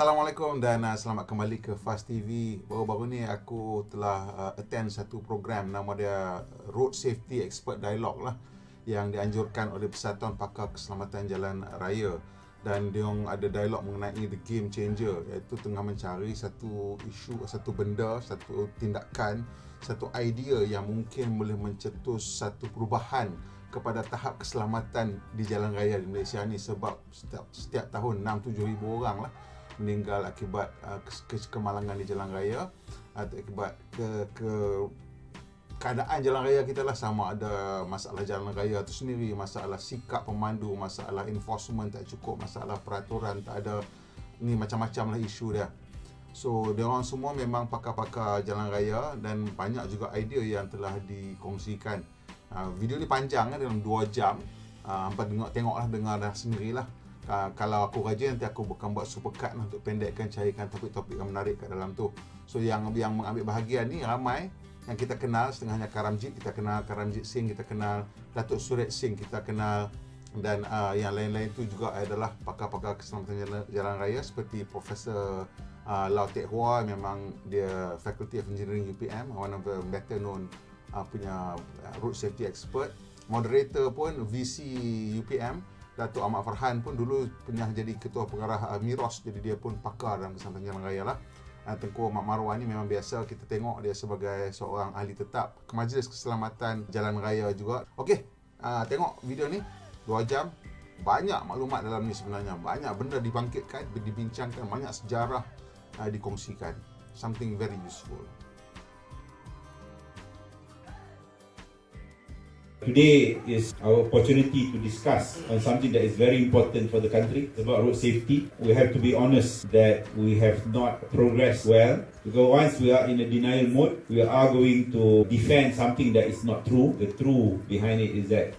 Assalamualaikum dan selamat kembali ke Fast TV. Baru-baru ni aku telah attend satu program nama dia Road Safety Expert Dialog lah, yang dianjurkan oleh Persatuan Pakar Keselamatan Jalan Raya, dan dia ada dialog mengenai the game changer, iaitu tengah mencari satu isu, satu benda, satu tindakan, satu idea yang mungkin boleh mencetus satu perubahan kepada tahap keselamatan di jalan raya di Malaysia ni, sebab setiap tahun 6-7 ribu orang lah meninggal akibat kemalangan di jalan raya, akibat keadaan jalan raya kita lah, sama ada masalah jalan raya itu sendiri, masalah sikap pemandu, masalah enforcement tak cukup, masalah peraturan tak ada, ni macam-macam lah isu dia. So diorang semua memang pakar-pakar jalan raya dan banyak juga idea yang telah dikongsikan. Video ni panjang dalam 2 jam. Hampa tengoklah, dengar dah sendirilah. Kalau aku rajin, nanti aku bukan buat supercut untuk pendekkan, carikan topik-topik yang menarik kat dalam tu. So yang mengambil bahagian ni ramai yang kita kenal, setengahnya Karamjit, kita kenal Karamjit Singh, kita kenal Datuk Suret Singh, kita kenal, dan yang lain-lain tu juga adalah pakar-pakar keselamatan jalan raya seperti Profesor Lau Tek Hua, memang dia Faculty of Engineering UPM, one of the better known punya road safety expert. Moderator pun VC UPM, Datuk Ahmad Farhan pun dulu pernah jadi ketua pengarah Miros, jadi dia pun pakar dalam keselamatan jalan raya lah. Tengku Mak Marwah ni memang biasa kita tengok dia sebagai seorang ahli tetap ke Majlis Keselamatan Jalan Raya juga. Okey, tengok video ni 2 jam. Banyak maklumat dalam ni sebenarnya, banyak benda dibangkitkan, dibincangkan, banyak sejarah dikongsikan. Something very useful. Today is our opportunity to discuss on something that is very important for the country. It's about road safety. We have to be honest that we have not progressed well, because once we are in a denial mode, we are going to defend something that is not true. The truth behind it is that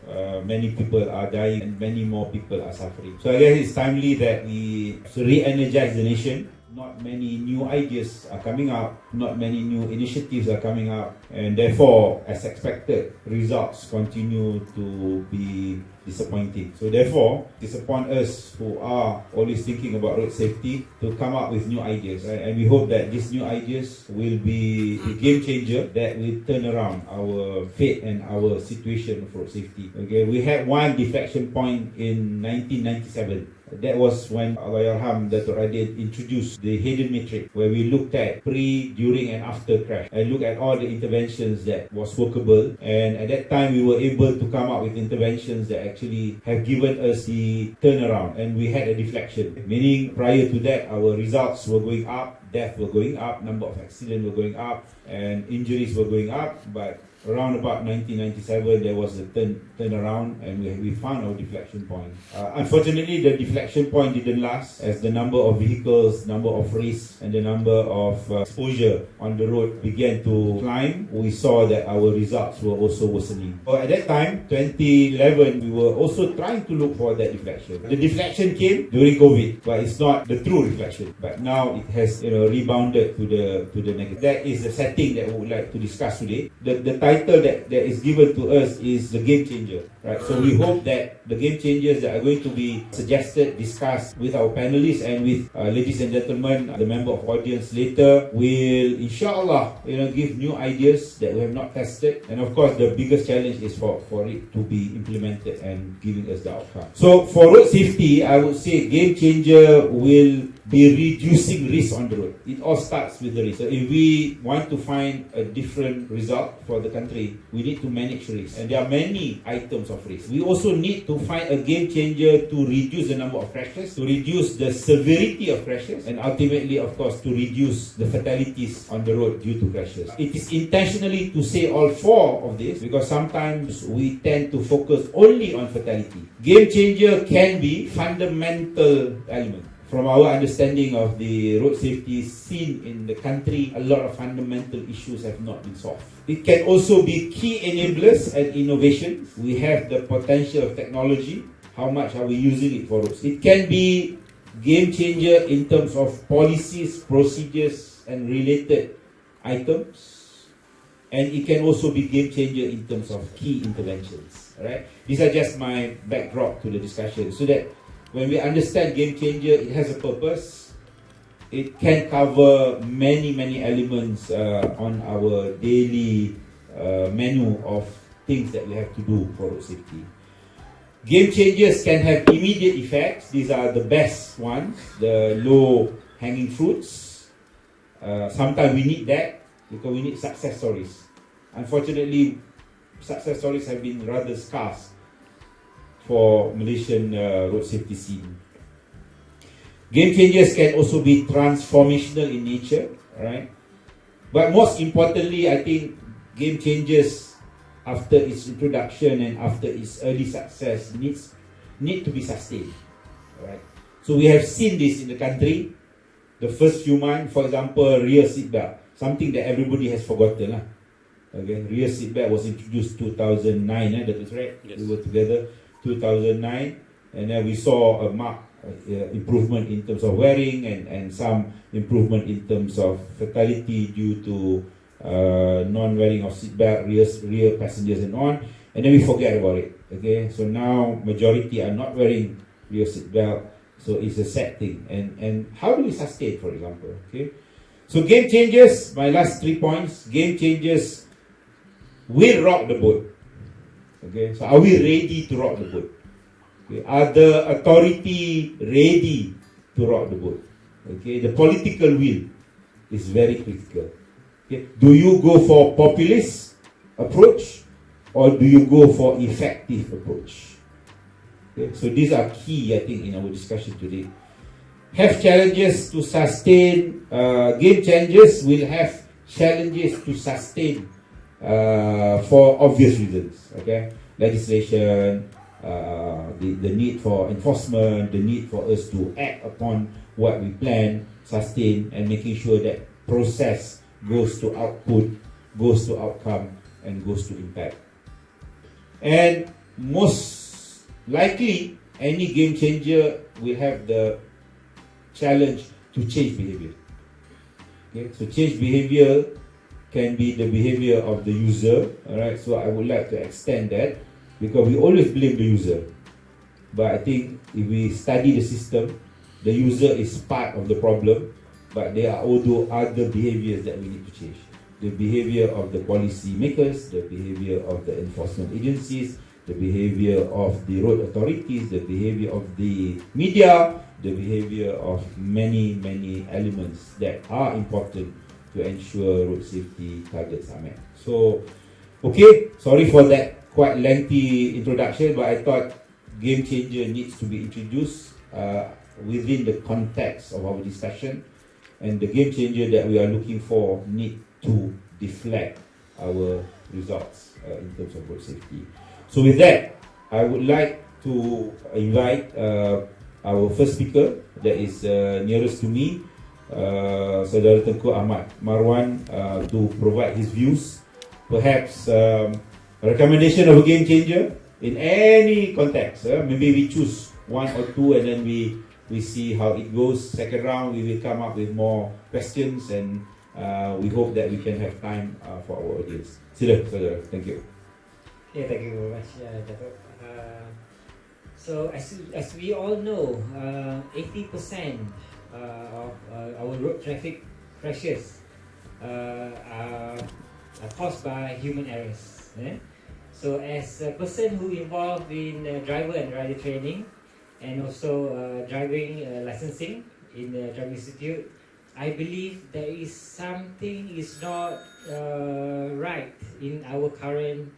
many people are dying and many more people are suffering. So I guess it's timely that we re-energize the nation. Not many new ideas are coming up, not many new initiatives are coming up, and therefore, as expected, results continue to be disappointing. So therefore, it's upon us who are always thinking about road safety to come up with new ideas, right? And we hope that these new ideas will be a game changer that will turn around our fate and our situation of road safety. Okay, we had one deflection point in 1997. That was when Allahyarham Datuk Radin introduced the hidden matrix, where we looked at pre, during and after crash and look at all the interventions that was workable, and at that time we were able to come up with interventions that actually have given us the turnaround, and we had a deflection, meaning prior to that our results were going up, death were going up, number of accidents were going up, and injuries were going up. But around about 1997, there was a turnaround, and we found our deflection point. Unfortunately, the deflection point didn't last, as the number of vehicles, number of risks, and the number of exposure on the road began to climb. We saw that our results were also worsening. So at that time, 2011, we were also trying to look for that deflection. The deflection came during COVID, but it's not the true reflection. But now it has rebounded to the negative. That is the setting that we would like to discuss today. The title that is given to us is the game changer, right? So we hope that the game changers that are going to be suggested, discussed with our panelists and with ladies and gentlemen, the member of audience later, will inshallah give new ideas that we have not tested, and of course the biggest challenge is for it to be implemented and giving us the outcome. So for road safety, I would say game changer will be reducing risk on the road. It all starts with the risk. So if we want to find a different result for the country, we need to manage risk. And there are many items of risk. We also need to find a game changer to reduce the number of crashes, to reduce the severity of crashes, and ultimately, of course, to reduce the fatalities on the road due to crashes. It is intentionally to say all 4 of this, because sometimes we tend to focus only on fatality. Game changer can be fundamental element. From our understanding of the road safety scene in the country, a lot of fundamental issues have not been solved. It can also be key enablers and innovation. We have the potential of technology. How much are we using it for roads? It can be game changer in terms of policies, procedures, and related items. And it can also be game changer in terms of key interventions. Right? These are just my backdrop to the discussion, so that when we understand game changer, it has a purpose. it can cover many elements on our daily menu of things that we have to do for road safety. Game changers can have immediate effects. These are the best ones, the low hanging fruits. Sometimes we need that because we need success stories. Unfortunately, success stories have been rather scarce for Malaysian road safety scene. Game changers can also be transformational in nature, right? But most importantly, I think game changers, after its introduction and after its early success, need to be sustained, right? So we have seen this in the country. The first few months, for example, rear seatbelt, something that everybody has forgotten. Okay, rear seatbelt was introduced 2009. That is right. Yes. We were together 2009, and then we saw a marked improvement in terms of wearing and some improvement in terms of fatality due to non-wearing of seatbelt, rear passengers and on, and then we forget about it. Okay, so now majority are not wearing rear seatbelt, so it's a sad thing. And how do we sustain, for example? Okay, so game changers. My last 3 points. Game changers will rock the boat. Okay, so are we ready to rock the boat? Okay, are the authority ready to rock the boat? Okay, the political will is very critical. Okay. Do you go for populist approach or do you go for effective approach? Okay. So these are key, I think, in our discussion today. Have challenges to sustain. Game changers will have challenges to sustain for obvious reasons. Okay, legislation, the need for enforcement, the need for us to act upon what we plan, sustain, and making sure that process goes to output, goes to outcome, and goes to impact. And most likely, any game changer will have the challenge to change behavior. Okay, so change behavior can be the behavior of the user. Alright, so I would like to extend that because we always blame the user. But I think if we study the system, the user is part of the problem. But there are also other behaviors that we need to change. The behavior of the policy makers, the behavior of the enforcement agencies, the behavior of the road authorities, the behavior of the media, the behavior of many elements that are important to ensure road safety targets are met. So, okay, sorry for that quite lengthy introduction, but I thought game changer needs to be introduced within the context of our discussion. And the game changer that we are looking for need to deflect our results in terms of road safety. So with that, I would like to invite our first speaker that is nearest to me, Saudara Tengku Ahmad Marwan, to provide his views. Perhaps a recommendation of a game changer in any context. Maybe we choose one or two and then we see how it goes. Second round, we will come up with more questions and we hope that we can have time for our audience. Sila, saudara. Thank you. Yeah, thank you very much, Dato'. So as we all know, 80% of our road traffic crashes are caused by human errors. So as a person who involved in driver and rider training, and also driving licensing in the driving institute, I believe there is something is not right in our current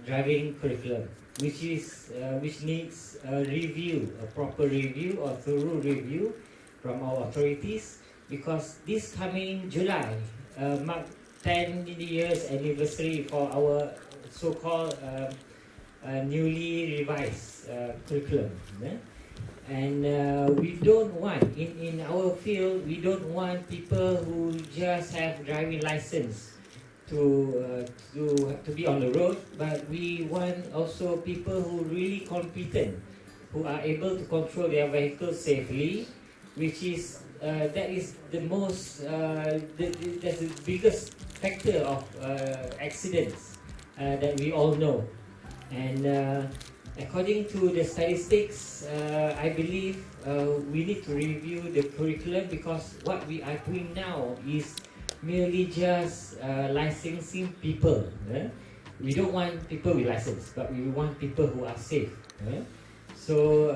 driving curriculum, which needs a review, a proper review or thorough review from our authorities, because this coming July mark 10 years anniversary for our so-called newly revised curriculum, and we don't want in our field, we don't want people who just have driving license to be on the road, but we want also people who really competent, who are able to control their vehicles safely, which is that is the most that's the biggest factor of accidents that we all know. And according to the statistics, I believe we need to review the curriculum, because what we are doing now is merely just licensing people. We don't want people with license, but we want people who are safe. So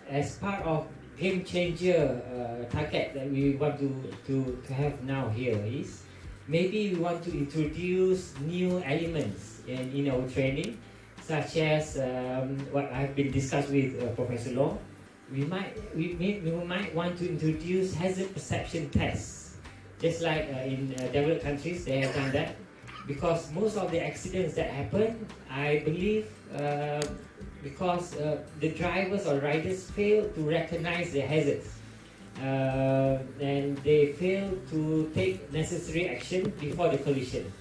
as part of game changer target that we want to have now here is, maybe we want to introduce new elements in our training, such as what I've been discussed with Professor Long. We might want to introduce hazard perception tests, just like in developed countries they have done that, because most of the accidents that happen, I believe, because the drivers or riders fail to recognize the hazards, and they fail to take necessary action before the collision.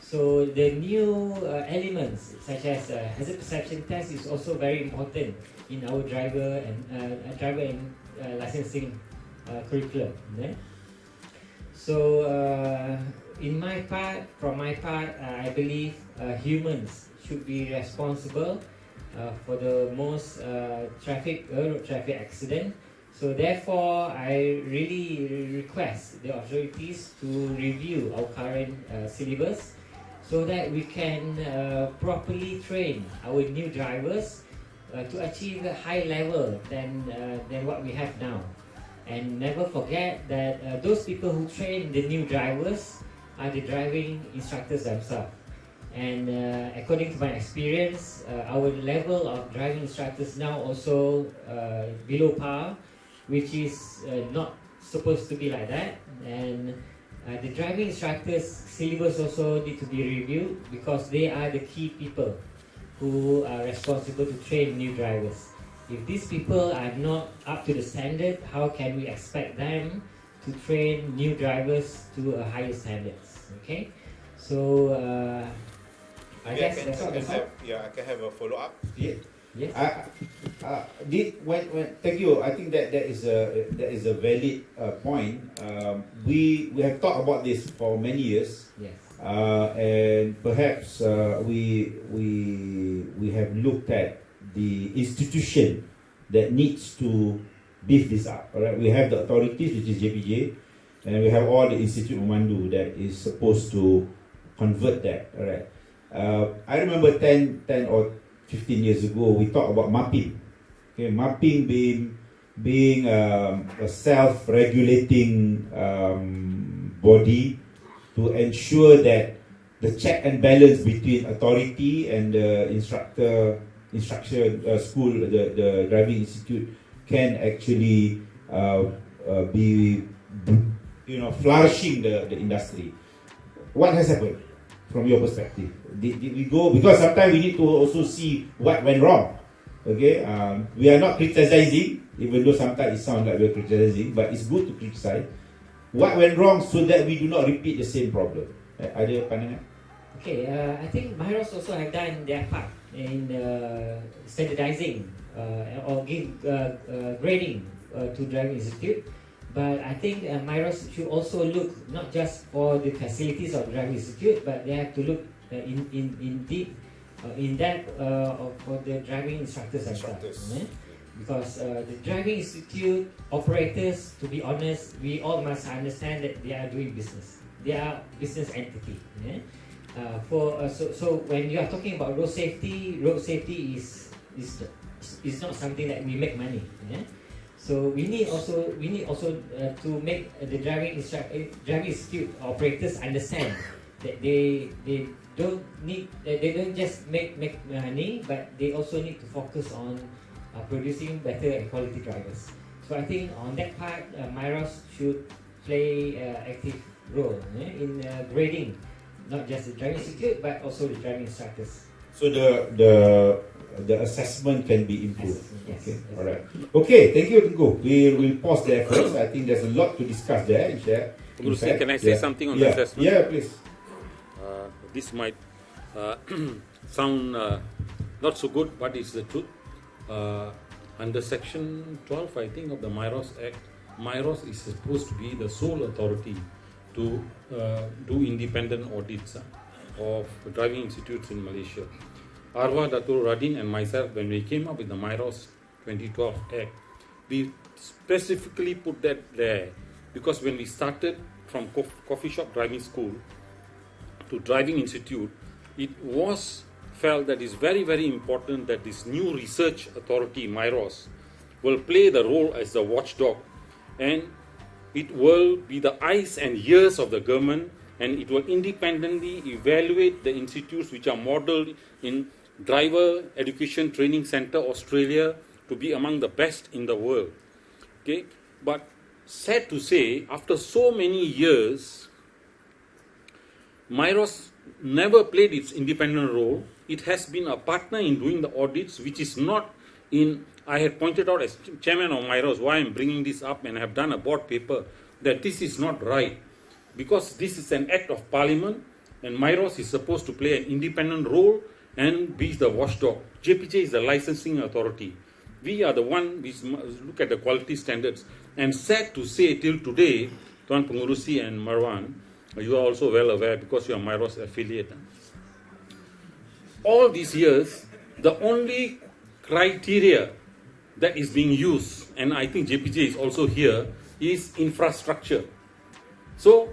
So the new elements such as hazard perception test is also very important in our driver and licensing curriculum. So from my part, I believe humans should be responsible for the most road traffic accident. So therefore, I really request the authorities to review our current syllabus, so that we can properly train our new drivers to achieve a high level than what we have now. And never forget that those people who train the new drivers are the driving instructors themselves. And according to my experience, our level of driving instructors now also below par, which is not supposed to be like that. And the driving instructors syllabus also need to be reviewed, because they are the key people who are responsible to train new drivers. If these people are not up to the standard, how can we expect them to train new drivers to a higher standards? Okay, so I guess that's all. I can have a follow up. Yeah. Yes. Thank you. I think that is a valid point. We have talked about this for many years. Yes. And perhaps we have looked at the institution that needs to beef this up. All right? We have the authorities, which is JPJ, and we have all the Institute Memandu that is supposed to convert that. All right. I remember 10 or 15 years ago, we talked about mapping. Okay, mapping being a self-regulating body to ensure that the check and balance between authority and the instruction school, the driving institute, can actually be flourishing the industry. What has happened from your perspective? Did we go, because sometimes we need to also see what went wrong. Okay, we are not criticizing, even though sometimes it sounds like we're criticizing, but it's good to criticize. What went wrong so that we do not repeat the same problem? Ada pandangan? Okay, I think Myros also have done their part in standardizing or grading to driving institute. But I think Myros should also look not just for the facilities of the driving institute, but they have to look in depth for the driving instructors themselves. Because the driving institute operators, to be honest, we all must understand that they are doing business. They are business entity. So when you are talking about road safety is not something that we make money. So we need also to make the driving institute operators understand that they don't just make money, but they also need to focus on producing better and quality drivers. So I think on that part, Myros should play an active role in grading, not just the driving institute, but also the driving instructors. So the assessment can be improved. Yes. Okay, all right. Okay, thank you, Tengku. We will pause there first. I think there's a lot to discuss there. Guru, can I say something on the assessment? Yeah, please. This might sound not so good, but it's the truth. Under Section 12, I think, of the Myros Act, Myros is supposed to be the sole authority to do independent audits of driving institutes in Malaysia. Arwah Datul Radin and myself, when we came up with the MIROS 2012 Act, we specifically put that there because when we started from coffee shop driving school to driving institute, it was felt that it's very, very important that this new research authority, MIROS, will play the role as the watchdog, and it will be the eyes and ears of the government, and it will independently evaluate the institutes which are modeled in Driver Education Training Center Australia to be among the best in the world. Okay, but sad to say, after so many years, MIROS never played its independent role. It has been a partner in doing the audits, which is not in. I had pointed out as chairman of MIROS why I'm bringing this up, and have done a board paper that this is not right, because this is an act of parliament, and MIROS is supposed to play an independent role and be the watchdog. JPJ is the licensing authority. We are the one which look at the quality standards. And sad to say, till today, Tuan Pengurusi and Marwan, you are also well aware because you are MIROS affiliate. All these years, the only criteria that is being used, and I think JPJ is also here, is infrastructure. So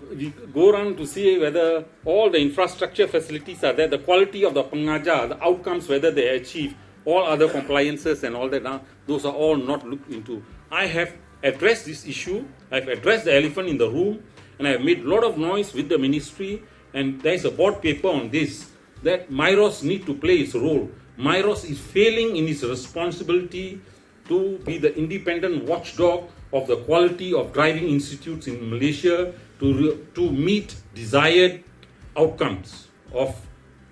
we go around to see whether all the infrastructure facilities are there, the quality of the pengajar, the outcomes, whether they achieve, all other compliances and all that, those are all not looked into. I have addressed this issue, I've addressed the elephant in the room, and I've made a lot of noise with the ministry, and there's a board paper on this, that MIROS need to play its role. MIROS is failing in its responsibility to be the independent watchdog of the quality of driving institutes in Malaysia to meet desired outcomes of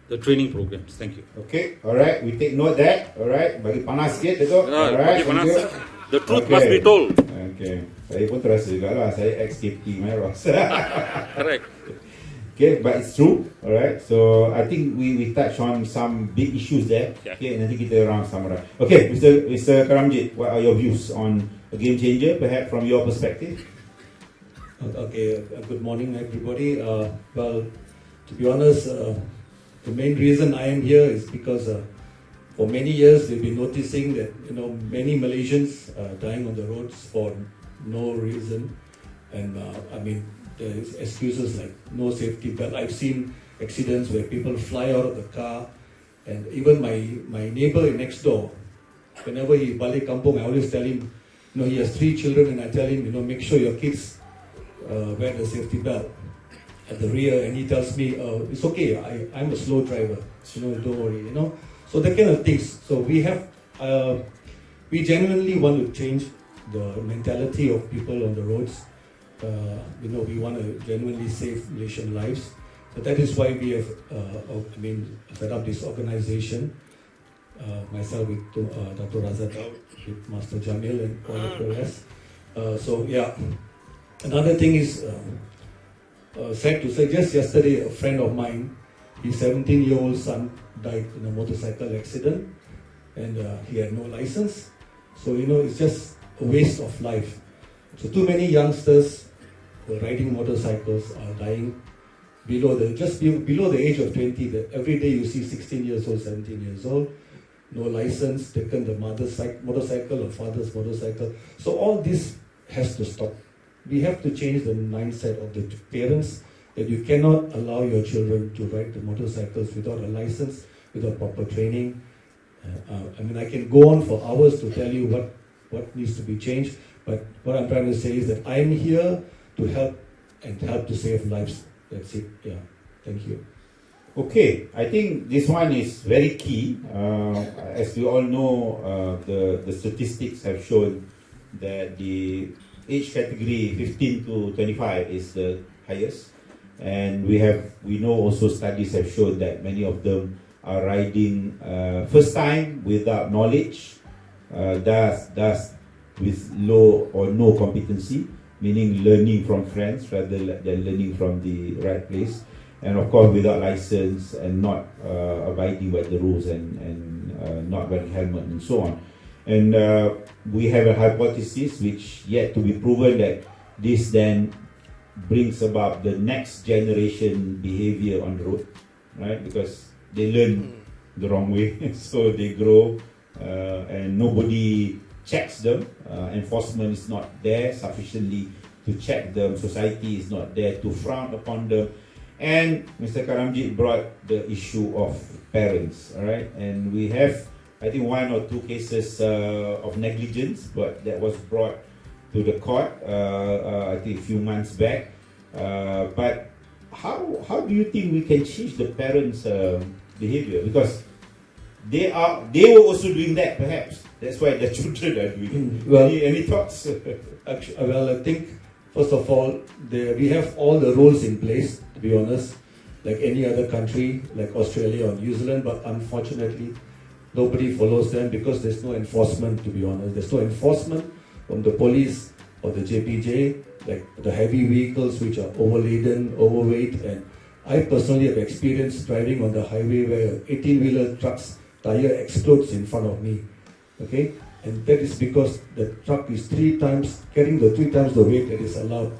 the training programs. Thank you. Okay, alright, we take note that. Alright, bagi panas sikit tu. Alright, bagi panas. The truth must be told. Okay, saya pun terasa juga lah, saya ex-KP MIROS. Correct. Okay, but it's true. Alright, so I think we touch on some big issues there. Yeah. Okay, nanti kita round summarize. Okay, Mr. Karamjit, what are your views on a game changer, perhaps from your perspective? Okay, good morning everybody. Well, to be honest, the main reason I am here is because for many years they've been noticing that many Malaysians dying on the roads for no reason, and I mean there's excuses like no safety belt. I've seen accidents where people fly out of the car, and even my neighbor next door, whenever he balik kampung, I always tell him, he has 3 children, and I tell him, make sure your kids wear the safety belt at the rear, and he tells me, it's okay, I'm a slow driver, don't worry, So that kind of things. So we genuinely want to change the mentality of people on the roads. We want to genuinely save Malaysian lives. So that is why we have, set up this organization. Myself with Dr. Razak, with Master Jamil and all the rest. So yeah, another thing is sad to say, just yesterday a friend of mine, his 17-year-old son died in a motorcycle accident, and he had no license. So it's just a waste of life. So too many youngsters who are riding motorcycles are dying below the age of 20. That every day you see 16 years old, 17 years old, no license, taken the mother's motorcycle or father's motorcycle. So all this has to stop. We have to change the mindset of the parents that you cannot allow your children to ride the motorcycles without a license, without proper training. I can go on for hours to tell you what needs to be changed, but what I'm trying to say is that I'm here to help to save lives. That's it. Yeah. Thank you. Okay, I think this one is very key. As we all know, the statistics have shown that the age category 15 to 25 is the highest, and we know also studies have shown that many of them are riding first time without knowledge, thus with low or no competency, meaning learning from friends rather than learning from the right place. And of course, without license and not abiding by the rules and not wearing helmet and so on. And we have a hypothesis which yet to be proven that this then brings about the next generation behavior on the road, right? Because they learn the wrong way. So they grow and nobody checks them. Enforcement is not there sufficiently to check them. Society is not there to frown upon them. And Mr. Karamjit brought the issue of parents, all right? And we have, I think, 1 or 2 cases of negligence, but that was brought to the court, I think, a few months back. But how do you think we can change the parents' behavior? Because they were also doing that, perhaps. That's why their children are doing it. Well, any thoughts? Actually, well, I think first of all, we have all the rules in place, to be honest, like any other country, like Australia or New Zealand, but unfortunately, nobody follows them because there's no enforcement, to be honest. There's no enforcement from the police or the JPJ, like the heavy vehicles which are overladen, overweight, and I personally have experienced driving on the highway where 18-wheeler truck's tire explodes in front of me, okay? And that is because the truck is carrying the 3 times the weight that is allowed.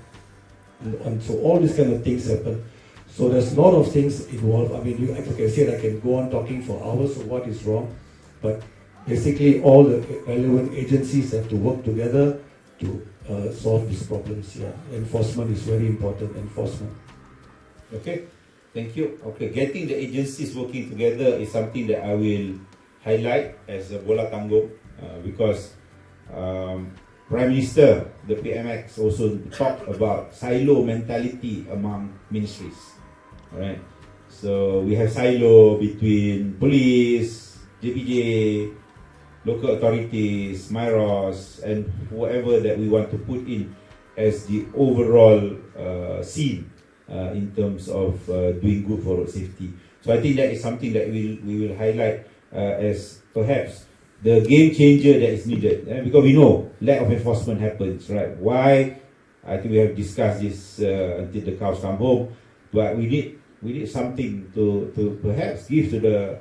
And so all these kind of things happen. So there's a lot of things involved. I mean, like I said, I can go on talking for hours of what is wrong, but basically all the relevant agencies have to work together to solve these problems. Yeah, enforcement is very important. Enforcement. Okay, thank you. Okay, getting the agencies working together is something that I will highlight as a bola tanggung because Prime Minister, the PMX, also talked about silo mentality among ministries. All right, so we have silo between police, JPJ, local authorities, MIROS, and whatever that we want to put in as the overall scene in terms of doing good for road safety. So I think that is something that we will highlight as perhaps the game changer that is needed, because we know lack of enforcement happens, right? Why? I think we have discussed this until the cows come home, but we need something to perhaps give to the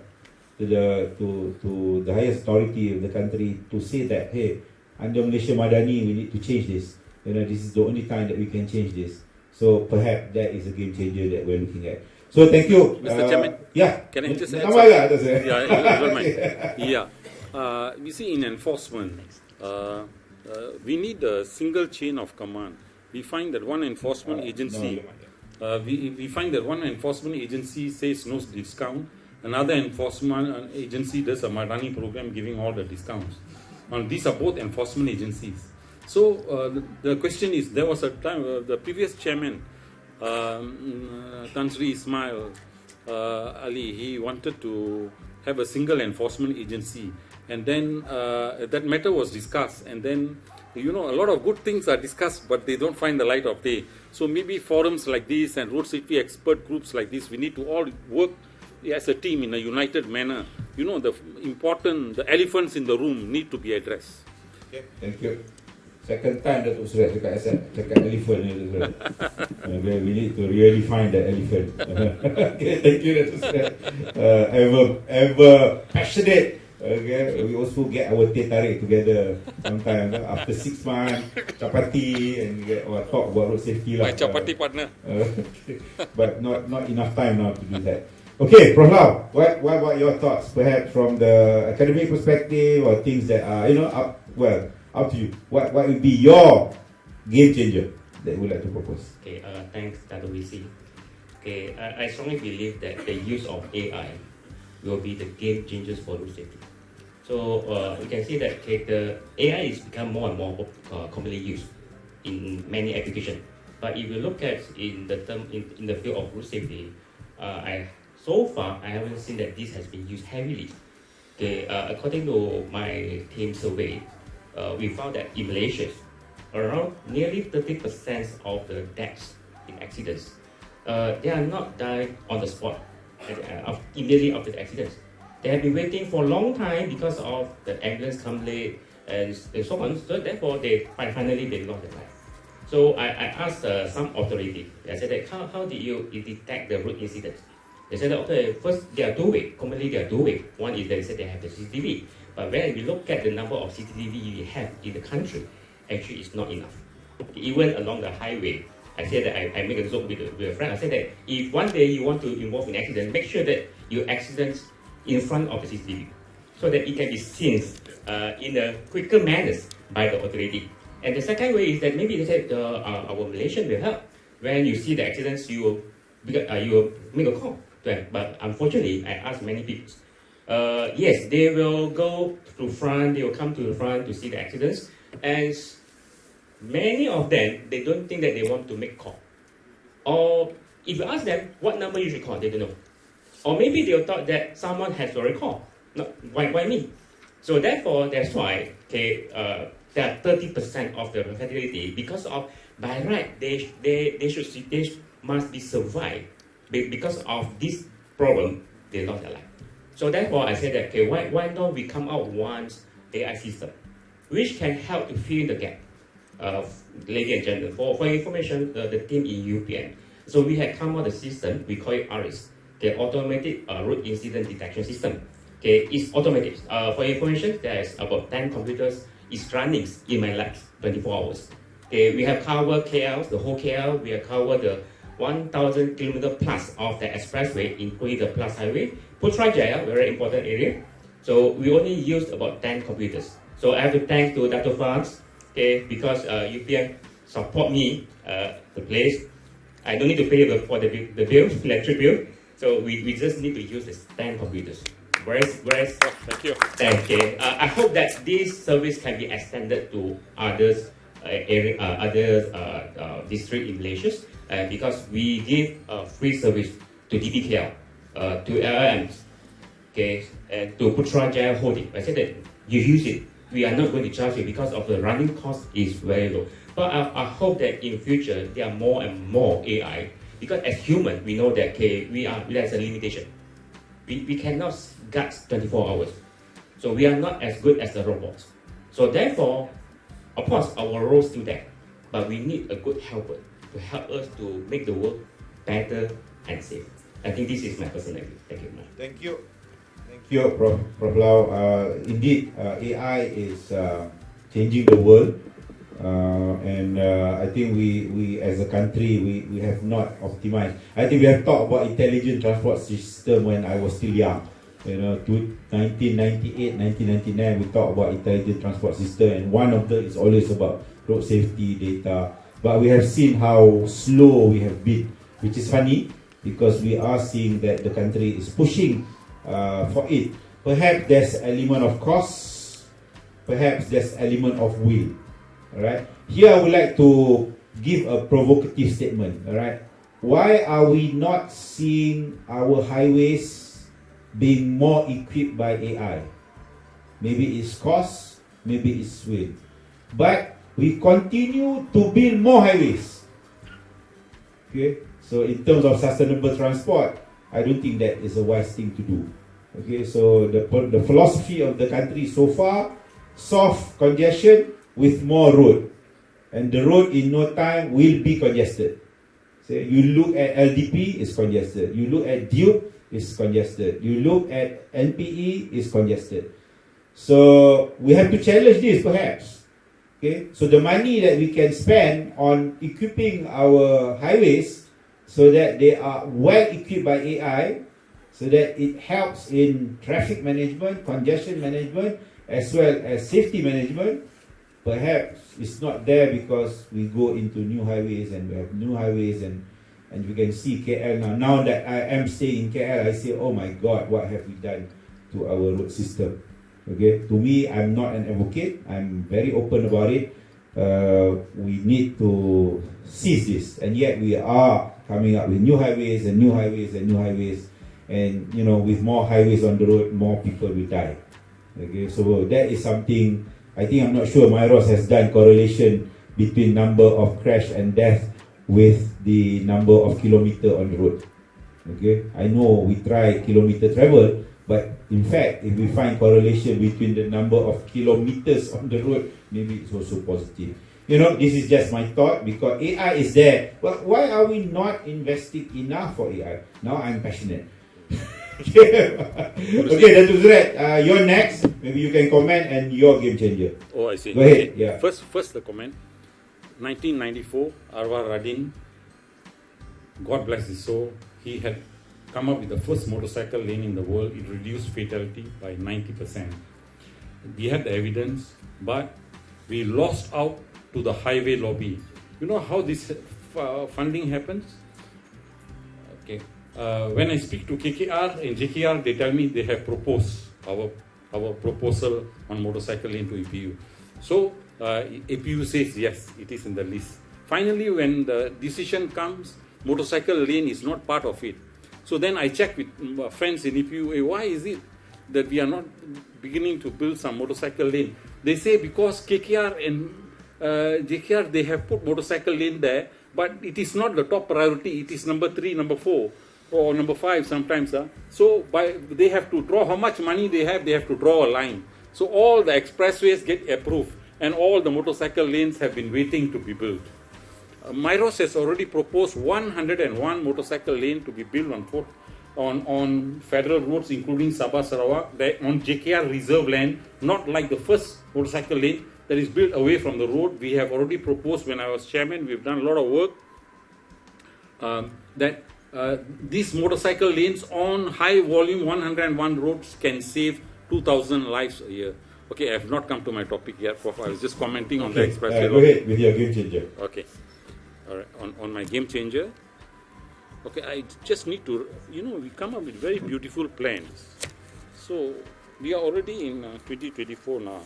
highest authority of the country to say that, hey, under Malaysia Madani, we need to change this. This is the only time that we can change this. So perhaps that is a game changer that we're looking at. So thank you, Mr. Chairman. Yeah. Can I just add something? Yeah. You see, in enforcement, we need a single chain of command. We find that one enforcement agency, we find that one enforcement agency says no discount. Another enforcement agency does a Madani program giving all the discounts. These are both enforcement agencies. So the question is, there was a time, the previous chairman, Tan Sri Ismail Ali, he wanted to have a single enforcement agency. And then that matter was discussed. And then, a lot of good things are discussed, but they don't find the light of day. So maybe forums like this and road safety expert groups like this, we need to all work as a team in a united manner. The elephants in the room need to be addressed. Okay, thank you. Second time Datuk Sri cakap elephant ni. We need to really find that elephant. Okay, thank you Datuk Sri. Ever passionate. Okay, we also get our teh tarik together sometimes after 6 months, chapati, and get talk about road safety lah. My chapati partner. But not enough time now to do that. Okay, Prof. Lau, what about your thoughts, perhaps from the academic perspective or things that are up to you? What will be your game changer that you would like to propose? Okay, thanks, Dr. VC. Okay, I strongly believe that the use of AI will be the game changers for road safety. So we can see that the AI is become more and more commonly used in many applications. But if you look at in the field of road safety, so far I haven't seen that this has been used heavily. Okay, according to my team survey, we found that in Malaysia, around nearly 30% of the deaths in accidents, they are not died on the spot immediately after the accidents. They have been waiting for a long time because of the ambulance come late and so on. So therefore, finally they lost their life. So I asked some authority. I said that how did you detect the road incidents? They said that, okay, first there are 2 ways. Commonly there are 2 ways. One is they said they have the CCTV. But when we look at the number of CCTV we have in the country, actually it's not enough. Even along the highway, I said that I make a joke with a friend. I said that if one day you want to involve in accident, make sure that your accidents in front of the CCTV, so that it can be seen in a quicker manner by the authority. And the second way is that maybe they said our Malaysian will help. When you see the accidents, you will make a call to them. But unfortunately, I asked many people. Yes, they will go to front. They will come to the front to see the accidents, and many of them, they don't think that they want to make call. Or if you ask them what number you should call, they don't know. Or maybe they thought that someone has already called. No, why me? So therefore, that's why there are 30% of the fatality because of by right they must be survived because of this problem they lost their life. So therefore, I said that why don't we come out one AI system which can help to fill in the gap. Ladies and gentlemen, for information, the team in UPN. So we had come out the system, we call it ARIS, automatic road incident detection system. It's automatic. For information, there's about 10 computers. It's running in my lab 24 hours. We have covered KL, the whole KL. We have covered the 1,000 kilometer plus of the expressway, including the plus highway. Putrajaya, very important area. So we only used about 10 computers. So I have to thank to Dr. Franz, because UPN support me the place. I don't need to pay for the bill, electric bill. So we just need to use the 10 computers. Whereas Thank you. thank you. I hope that this service can be extended to others district in Malaysia, because we give free service to DBKL, to LLMs, and to Putrajaya Holding. I said that you use it, we are not going to charge you because of the running cost is very low. But I hope that in future there are more and more AI, because as human we know that there's a limitation. We cannot guard 24 hours. So we are not as good as the robots. So therefore, of course, our role is still there. But we need a good helper to help us to make the world better and safe. I think this is my personal view. Thank you very much. Thank you. Thank you, Prof. Lau. Indeed, AI is changing the world. And I think we as a country, we have not optimized. I think we have talked about intelligent transport system when I was still young. 1998, 1999, we talked about intelligent transport system, and one of them is always about road safety data. But we have seen how slow we have been, which is funny because we are seeing that the country is pushing for it. Perhaps there's element of cost, perhaps there's element of will. Alright. Here I would like to give a provocative statement. Alright. Why are we not seeing our highways being more equipped by AI? Maybe it's cost, maybe it's will. But we continue to build more highways. Okay. So in terms of sustainable transport, I don't think that is a wise thing to do. Okay. So the philosophy of the country so far, solve congestion with more road, and the road in no time will be congested. So you look at LDP, it's congested. You look at Duke, it's congested. You look at NPE, it's congested. So we have to challenge this perhaps. Okay, so the money that we can spend on equipping our highways so that they are well equipped by AI, so that it helps in traffic management, congestion management, as well as safety management. Perhaps it's not there because we go into new highways and we have new highways, and you can see KL now. Now that I am staying in KL, I say, oh my God, what have we done to our road system? Okay, to me, I'm not an advocate. I'm very open about it. We need to seize this, and yet we are coming up with new highways and new highways and new highways, and with more highways on the road, more people will die. Okay, so that is something. I think, I'm not sure Myros has done correlation between number of crash and death with the number of kilometer on the road. Okay, I know we try kilometer travel, but in fact, if we find correlation between the number of kilometers on the road, maybe it's also positive. This is just my thought, because AI is there. But why are we not investing enough for AI? Now I'm passionate. Okay, Datuk Zuret, you're next. Maybe you can comment and your game changer. Oh, I see. Go ahead. Okay. Yeah. First the comment. 1994, Arwah Radin, God bless his soul, he had come up with the first motorcycle lane in the world, it reduced fatality by 90%. We had the evidence, but we lost out to the highway lobby. You know how this funding happens? Okay. When I speak to KKR and JKR, they tell me they have proposed our proposal on motorcycle lane to APU. So APU says yes, it is in the list. Finally, when the decision comes, motorcycle lane is not part of it. So then I check with friends in APU, why is it that we are not beginning to build some motorcycle lane? They say because KKR and JKR, they have put motorcycle lane there, but it is not the top priority. It is number 3, number 4, or number 5 sometimes. So they have to draw how much money they have to draw a line. So all the expressways get approved, and all the motorcycle lanes have been waiting to be built. Myros has already proposed 101 motorcycle lane to be built on federal roads, including Sabah Sarawak, on JKR reserve land, not like the first motorcycle lane that is built away from the road. We have already proposed, when I was chairman, we've done a lot of work, that these motorcycle lanes on high volume 101 roads can save 2,000 lives a year. Okay, I have not come to my topic yet, Prof. I was just commenting on the expressway. Go ahead with your game changer. Okay. All right. On my game changer, okay, I just need to, we come up with very beautiful plans. So we are already in 2024 now.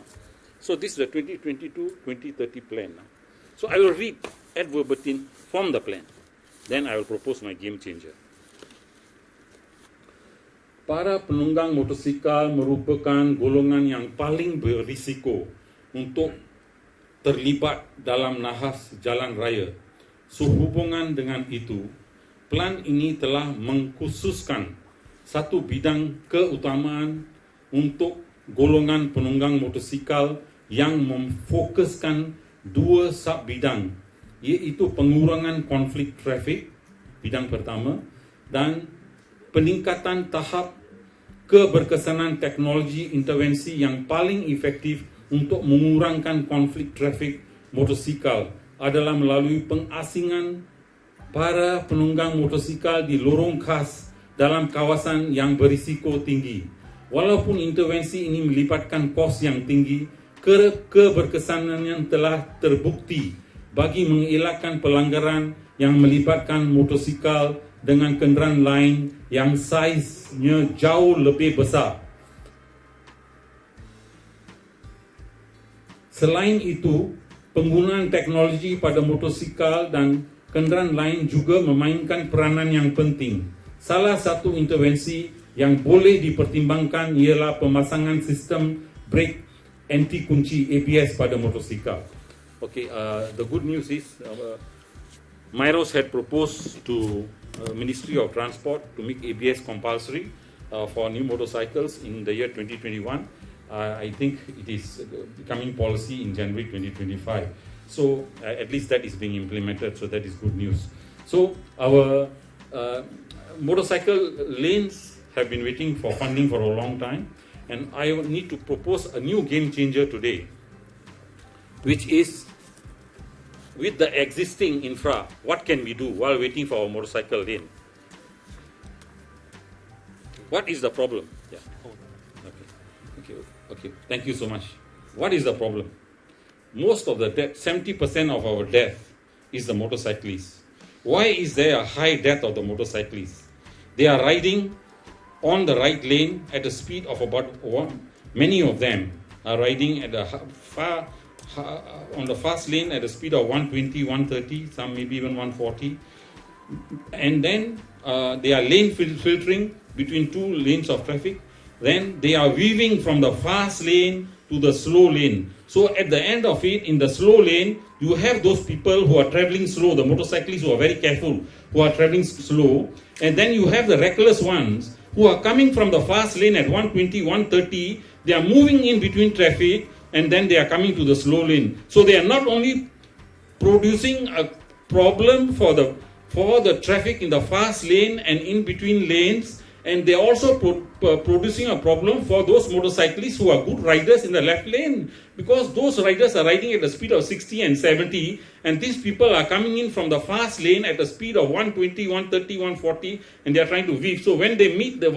So this is the 2022-2030 plan now. So I will read ad verbatim from the plan. Then I will propose my game changer. Para penunggang motosikal merupakan golongan yang paling berisiko untuk terlibat dalam nahas jalan raya. Sehubungan dengan itu, plan ini telah mengkhususkan satu bidang keutamaan untuk golongan penunggang motosikal yang memfokuskan 2 sub-bidang, iaitu pengurangan konflik trafik, bidang pertama, dan peningkatan tahap keberkesanan teknologi intervensi yang paling efektif untuk mengurangkan konflik trafik motosikal adalah melalui pengasingan para penunggang motosikal di lorong khas dalam kawasan yang berisiko tinggi. Walaupun intervensi ini melibatkan kos yang tinggi, keberkesanannya telah terbukti bagi mengelakkan pelanggaran yang melibatkan motosikal dengan kenderaan lain yang saiznya jauh lebih besar. Selain itu, penggunaan teknologi pada motosikal dan kenderaan lain juga memainkan peranan yang penting. Salah satu intervensi yang boleh dipertimbangkan ialah pemasangan sistem brake anti kunci ABS pada motosikal. Okay, the good news is Myros had proposed to Ministry of Transport to make ABS compulsory for new motorcycles in the year 2021. I think it is becoming policy in January 2025. So at least that is being implemented, so that is good news. So our motorcycle lanes have been waiting for funding for a long time, and I need to propose a new game changer today, which is, with the existing infra, what can we do while waiting for our motorcycle lane? What is the problem? Yeah. Okay. Thank you so much. What is the problem? Most of the death, 70% of our death is the motorcyclists. Why is there a high death of the motorcyclists? They are riding on the right lane at a speed of about many of them are riding at a on the fast lane at a speed of 120, 130, some maybe even 140. And then they are lane filtering between 2 lanes of traffic. Then they are weaving from the fast lane to the slow lane. So at the end of it, in the slow lane, you have those people who are traveling slow, the motorcyclists who are very careful, who are traveling slow. And then you have the reckless ones who are coming from the fast lane at 120, 130. They are moving in between traffic, and then they are coming to the slow lane. So they are not only producing a problem for the traffic in the fast lane and in between lanes, and they are also producing a problem for those motorcyclists who are good riders in the left lane, because those riders are riding at a speed of 60 and 70, and these people are coming in from the fast lane at a speed of 120, 130, 140, and they are trying to weave. So when they meet the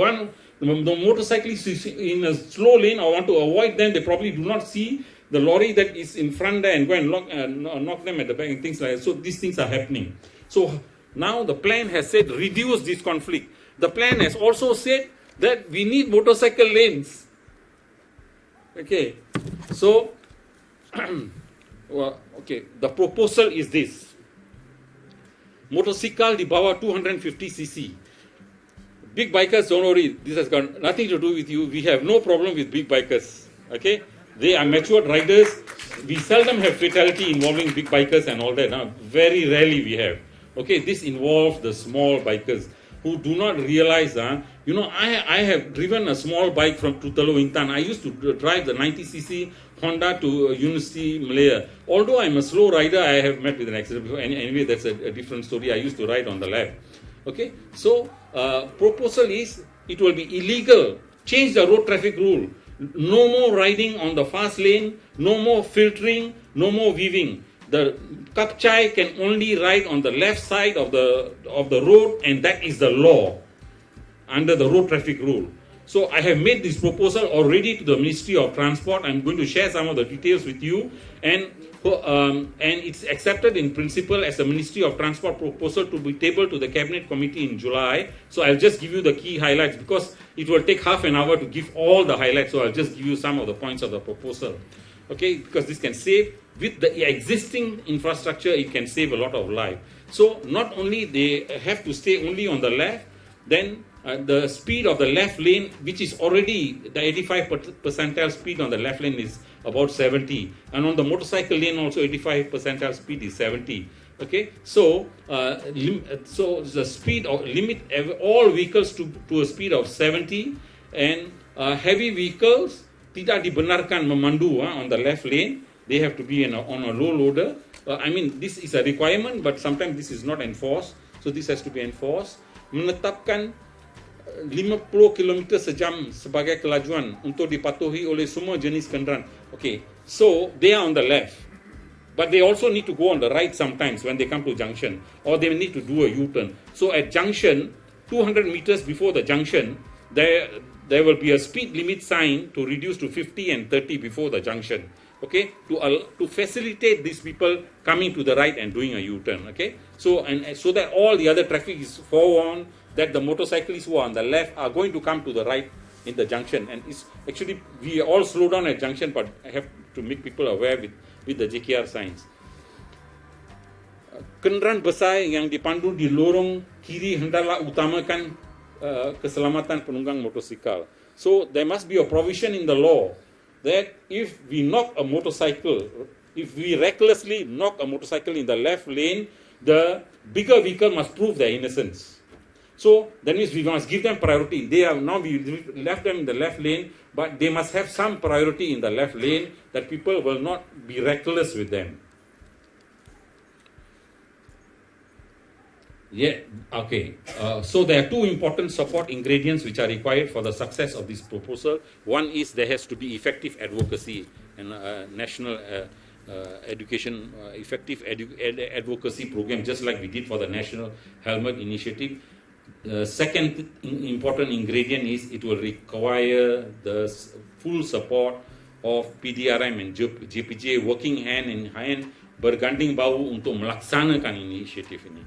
motorcyclist is in a slow lane or want to avoid them, they probably do not see the lorry that is in front there and go and knock them at the back and things like that. So these things are happening. So now the plan has said reduce this conflict. The plan has also said that we need motorcycle lanes. Okay, so well, okay, the proposal is this: motorcycle di bawah 250cc. Big bikers, don't worry, this has got nothing to do with you. We have no problem with big bikers. Okay, they are matured riders. We seldom have fatality involving big bikers and all that. Very rarely we have. Okay, this involves the small bikers who do not realize, you know, I have driven a small bike from to Teluk Intan. I used to drive the 90cc Honda to University Malaya. Although I'm a slow rider, I have met with an accident before. Anyway, that's a different story. I used to ride on the left. Okay, so proposal is it will be illegal. Change the road traffic rule. No more riding on the fast lane. No more filtering. No more weaving. The kapchai can only ride on the left side of the road, and that is the law under the road traffic rule. So I have made this proposal already to the Ministry of Transport. I'm going to share some of the details with you, and it's accepted in principle as a Ministry of Transport proposal to be tabled to the Cabinet Committee in July. So I'll just give you the key highlights because it will take half an hour to give all the highlights. So I'll just give you some of the points of the proposal. Okay, because this can save, with the existing infrastructure, it can save a lot of life. So not only they have to stay only on the left, then the speed of the left lane, which is already the 85 percentile speed on the left lane is about 70, and on the motorcycle lane also 85 percentile speed is 70. Okay, so so the speed of limit all vehicles to a speed of 70, and heavy vehicles tidak dibenarkan memandu on the left lane. They have to be on a low loader. I mean, this is a requirement, but sometimes this is not enforced. So this has to be enforced. Menetapkan 50 km sejam sebagai kelajuan untuk dipatuhi oleh semua jenis kenderaan. Okay, so they are on the left, but they also need to go on the right sometimes when they come to junction, or they need to do a U-turn. So at junction, 200 meters before the junction, there will be a speed limit sign to reduce to 50 and 30 before the junction. Okay, to facilitate these people coming to the right and doing a U-turn. Okay, so so that all the other traffic is forewarned that the motorcyclists who are on the left are going to come to the right in the junction. And it's actually, we all slow down at junction, but I have to make people aware with the JKR signs. Kenderaan besar yang dipandu di lorong kiri hendaklah utamakan keselamatan penunggang motosikal. So there must be a provision in the law that if we knock a motorcycle, if we recklessly knock a motorcycle in the left lane, the bigger vehicle must prove their innocence. So that means we must give them priority. They are now, we left them in the left lane, but they must have some priority in the left lane, that people will not be reckless with them. Yeah, okay. So there are two important support ingredients which are required for the success of this proposal. One is there has to be effective advocacy and national education, effective advocacy program, just like we did for the National Helmet Initiative. Second important ingredient is it will require the full support of PDRM and JPJ working hand in hand, berganding bahu untuk melaksanakan inisiatif ini.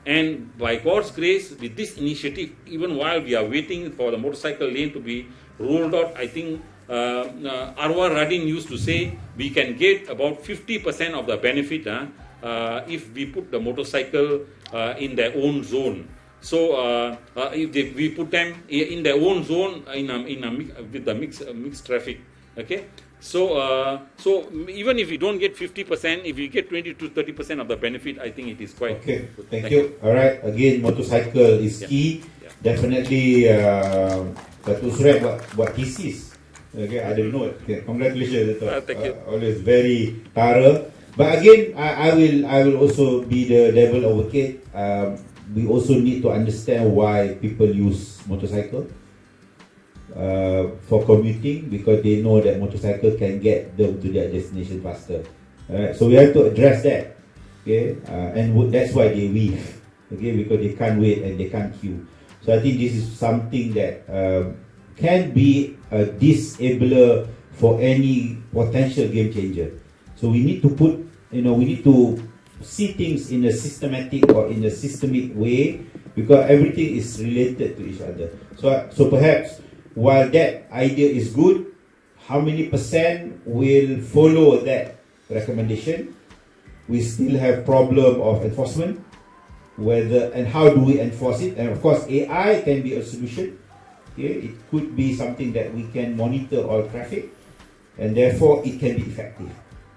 And by God's grace, with this initiative, even while we are waiting for the motorcycle lane to be rolled out, I think Arwah Radin used to say we can get about 50% of the benefit if we put the motorcycle in their own zone. So if we put them in their own zone with the mixed traffic, okay. So even if we don't get 50%, if we get 20 to 30% of the benefit, I think it is quite okay. Good. Thank you. All right. Again, motorcycle is key. Yeah. Definitely, Datuk Surat buat thesis. Okay, I don't know. Okay. Congratulations, Datuk. Thank you. Always very thorough. But again, I will also be the devil advocate. We also need to understand why people use motorcycle. for commuting because they know that motorcycle can get them to their destination faster. Alright, so we have to address that. Okay, and that's why they weave. Okay, because they can't wait and they can't queue. So I think this is something that can be a disabler for any potential game changer. So we need to put, we need to see things in a systematic or in a systemic way because everything is related to each other. So perhaps while that idea is good, how many % will follow that recommendation? We still have problem of enforcement, whether and how do we enforce it? And of course, AI can be a solution. Okay, it could be something that we can monitor all traffic, and therefore it can be effective.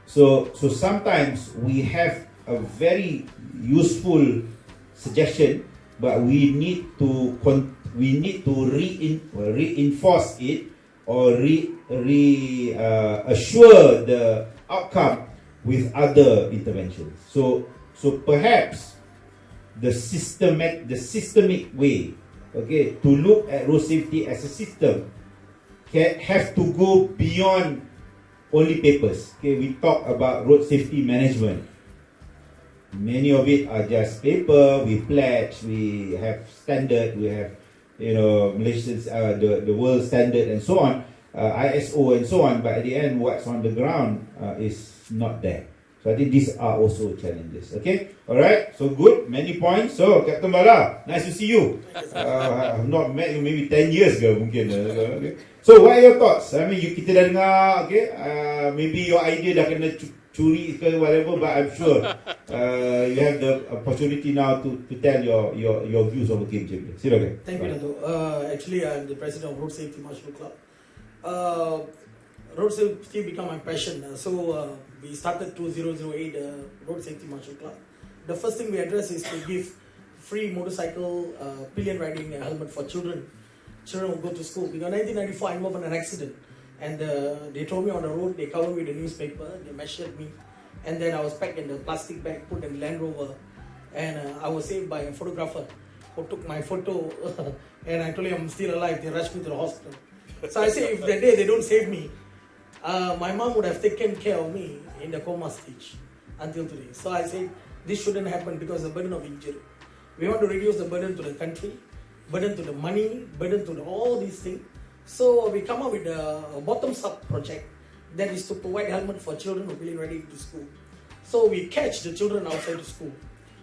So sometimes we have a very useful suggestion, but we need to reinforce it or assure the outcome with other interventions. So perhaps the systemic way, okay, to look at road safety as a system have to go beyond only papers. Okay, we talk about road safety management. Many of it are just paper. We pledge, we have standard, we have Malaysians, the world standard and so on, ISO and so on. But at the end, what's on the ground is not there. So I think these are also challenges. Okay, all right. So good, many points. So Captain Bala, nice to see you. I've not met you maybe 10 years ago, mungkin. Okay. So what are your thoughts? I mean, kita dah dengar, okay. Maybe your idea dah kena curi ke whatever, but I'm sure you have the opportunity now to tell your views on the game changer. Silakan. Thank you, Dato. Actually, I'm the president of Road Safety Marshall Club. Road safety became my passion. So we started 2008 Road Safety Marshall Club. The first thing we address is to give free motorcycle pillion riding helmet for children. Children will go to school. Because 1994 I involved in an accident. And they throw me on the road, they covered me with the newspaper, they measured me. And then I was packed in the plastic bag, put in Land Rover. And I was saved by a photographer who took my photo. And I told him I'm still alive. They rushed me to the hospital. So I say if that day they don't save me, my mom would have taken care of me in the coma stage until today. So I said this shouldn't happen because of the burden of injury. We want to reduce the burden to the country, burden to the money, burden to all these things. So we come up with a bottom-up project that is to provide helmet for children who are really ready to school. So we catch the children outside the school.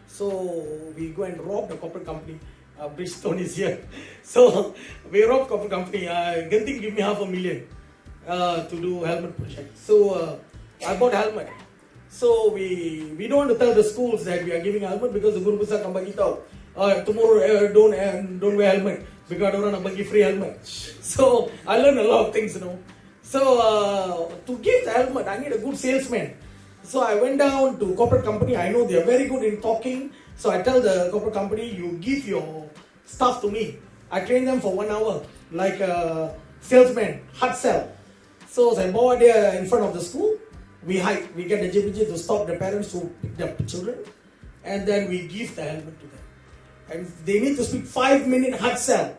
So we go and rob the corporate company. Bridgestone is here. So we rob corporate company. Genting give me $500,000 to do helmet project. So I bought helmet. So we don't want to tell the schools that we are giving helmet because the Guru Pusat come bagi tahu. Tomorrow don't wear helmet because orang nak bagi free helmet. So I learned a lot of things, So to give the helmet, I need a good salesman. So I went down to corporate company. I know they are very good in talking. So I tell the corporate company, you give your stuff to me. I train them for 1 hour, like a salesman, hard sell. So I bawa there in front of the school. We hide. We get the JPJ to stop the parents who pick up the children, and then we give the helmet to them. And they need to speak 5-minute hard sell.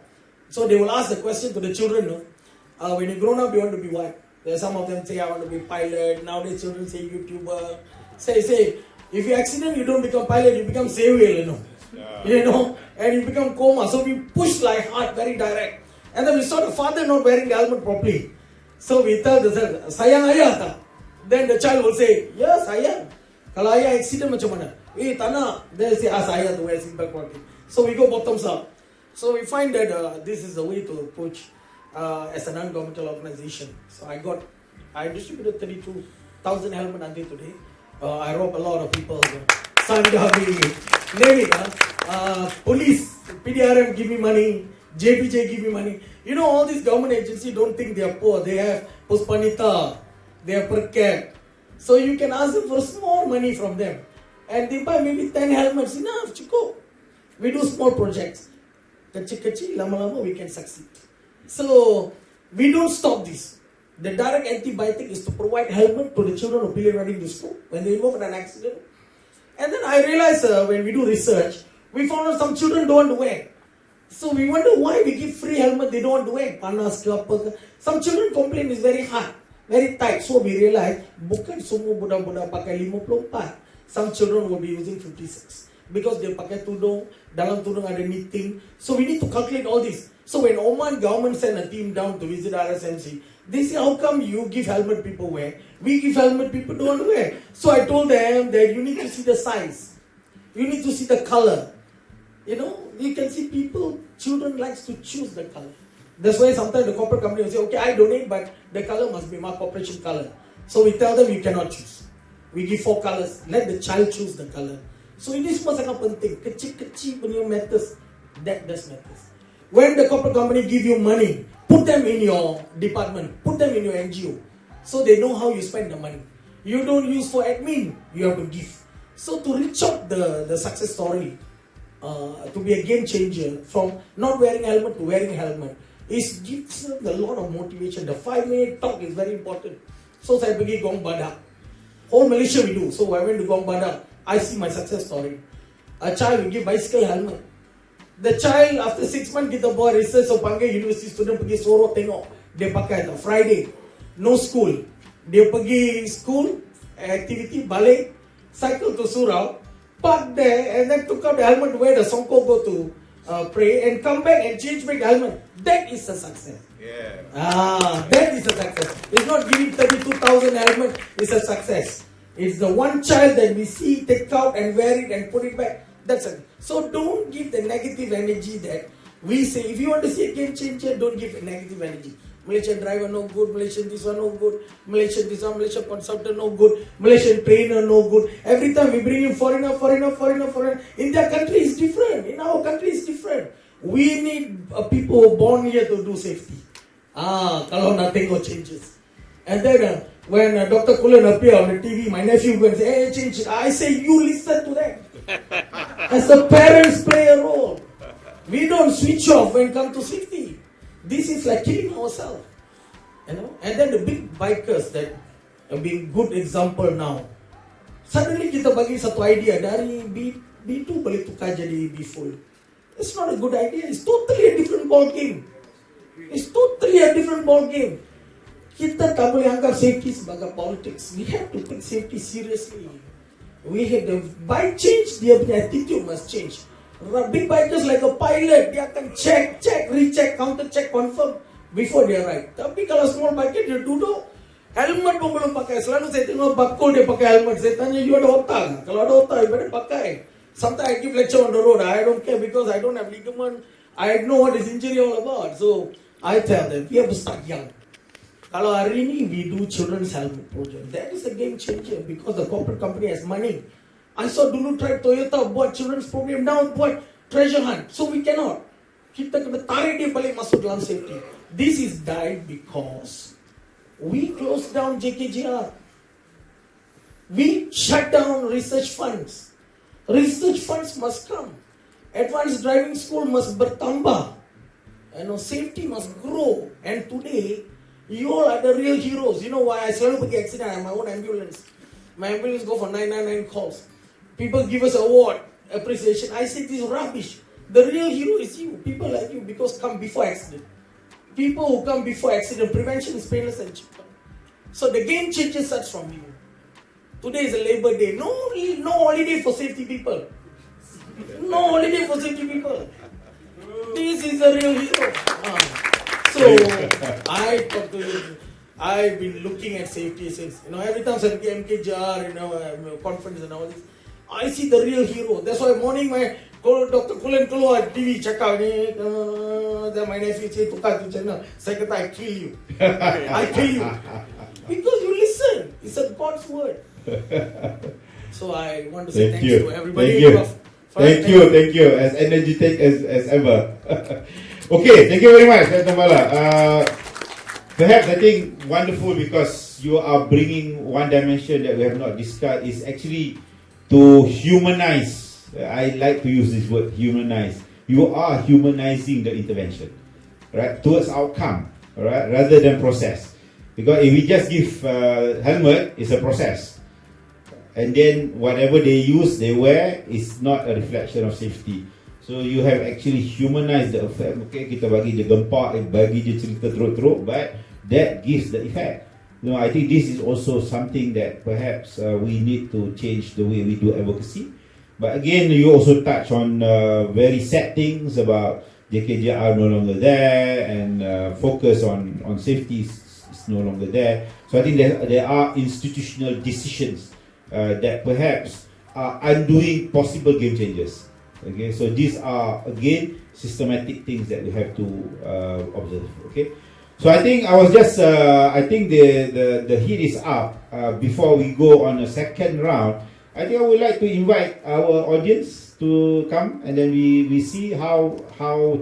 So they will ask the question to the children. When you grown up, you want to be what? Some of them say, I want to be pilot. Nowadays, children say YouTuber. Say, if you accident, you don't become pilot, you become savior, and you become coma. So we push like hard, very direct. And then we saw the father not wearing the helmet properly. So we tell the child, sayang ayah tak? Then the child will say, yes, sayang. Kalau ayah accident macam mana? Tak nak. Then say, ask ayah to wear seatbelt properly. So we go bottoms up. So we find that this is the way to approach as a non-governmental organization. So I distributed 32,000 helmets until today. I robbed a lot of people. Sandabi, name it. Police, PDRM give me money. JPJ give me money. All these government agencies don't think they are poor. They have Puspanita, they have per cap. So you can ask them for small money from them. And they buy maybe 10 helmets. Enough, Chico. We do small projects. Kecil-kecil, lama-lama we can succeed. So we don't stop this. The direct antibiotic is to provide helmet to the children who are riding to school when they involve in an accident. And then I realized when we do research, we found out some children don't want to wear. So we wonder why we give free helmet, they don't want to wear. Panas ke apa ke. Some children complain it's very hard, very tight. So we realize, bukan semua budak-budak pakai 54. Some children will be using 56. Because they pakai tudung, dalam tudung ada knitting. So we need to calculate all this. So when Oman government sent a team down to visit RSMC, they say, how come you give helmet people wear? We give helmet people don't wear. So I told them that you need to see the size. You need to see the color. You know, you can see people, children likes to choose the color. That's why sometimes the corporate company will say, okay, I donate, but the color must be my corporation color. So we tell them you cannot choose. We give 4 colors. Let the child choose the color. So ini semua sangat penting. Kecil-kecil punya matters. That does matters. When the corporate company give you money, put them in your department. Put them in your NGO. So they know how you spend the money. You don't use for admin. You have to give. So to reach out the success story, to be a game changer from not wearing helmet to wearing helmet, it gives them a lot of motivation. The 5-minute talk is very important. So saya pergi Gong Badak. Whole Malaysia we do. So I went to Gong Badak. I see my success story. A child will give bicycle helmet. The child after 6 months kita buat research, so panggil university student pergi Sorok tengok dia pakai tu. Friday no school, dia pergi school activity, balik cycle to Surau, park there and then took out the helmet where the Songko go to pray and come back and change back the helmet. That is a success. Yeah. That is a success. It's not giving 32,000 helmet. It's a success. It's the one child that we see take out and wear it and put it back. That's it. So don't give the negative energy that we say. If you want to see a game changer, don't give a negative energy. Malaysian driver no good, Malaysian this one no good, Malaysian this one, Malaysian consultant no good, Malaysian trainer no good. Every time we bring in foreigner. In their country is different. In our country is different. We need people who are born here to do safety. Kalau nak tengok changes. And then when Dr. Kulan appear on the TV, my nephew will say, hey, change. I say, you listen to them. As the parents play a role. We don't switch off when it comes to safety. This is like killing ourselves. You know? And then the big bikers that have been good example now. Suddenly kita bagi satu idea dari B2 boleh tukar jadi B full. It's not a good idea. It's totally a different ball game. It's totally a different ball game. Kita tak boleh anggap safety sebagai politics. We have to take safety seriously. We have the bike change, dia punya attitude must change. Big bikers like a pilot, dia akan check, recheck, counter check, confirm before dia ride. Tapi kalau small biker dia duduk, helmet pun belum pakai. Selalu saya tengok bakul dia pakai helmet. Saya tanya, you ada otak? Kalau ada otak, you better pakai. Sometimes I give lecture on the road. I don't care because I don't have ligament. I know what is injury all about. So I tell them, we have to start young. Kalau hari ini we do children's helmet project, that is a game changer because the corporate company has money. I saw dulu try Toyota buat children's program, now buat treasure hunt. So we cannot. Kita kena tarik dia balik masuk dalam safety. This is died because we closed down JKJR. We shut down research funds. Research funds must come. Advanced driving school must bertambah. Safety must grow. And today, you all are the real heroes. You know why I selalu pergi accident? I have my own ambulance. My ambulance go for 999 calls. People give us award, appreciation. I say this is rubbish. The real hero is you. People like you because come before accident. People who come before accident, prevention is painless and cheaper. So the game changer starts from you. Today is a Labor Day. No holiday for safety people. No holiday for safety people. This is the real hero. So I talk to you. I've been looking at safety since every time I get MKJR, conference and all this. I see the real hero. That's why morning my Dr. Kulan keluar TV cakap ni, then my nephew say tukar tu channel. Saya kata I kill you. I kill you. Because you listen. It's a God's word. So I want to say thanks to everybody. Thank you. As energetic as ever. Okay, thank you very much, Dr. Bala. Perhaps I think wonderful because you are bringing one dimension that we have not discussed is actually to humanize. I like to use this word, humanize. You are humanizing the intervention, right, towards outcome, right, rather than process. Because if we just give helmet, it's a process. And then whatever they use, they wear, is not a reflection of safety. So you have actually humanized the effect. Okay, kita bagi je gempak, bagi je cerita teruk-teruk, but that gives the effect. I think this is also something that perhaps we need to change the way we do advocacy. But again, you also touch on very sad things about JKJR no longer there, and focus on safety is no longer there. So I think there are institutional decisions that perhaps are undoing possible game changers. Okay, so these are again systematic things that we have to observe. Okay, so I think I think the heat is up. Before we go on a second round, I think I would like to invite our audience to come, and then we see how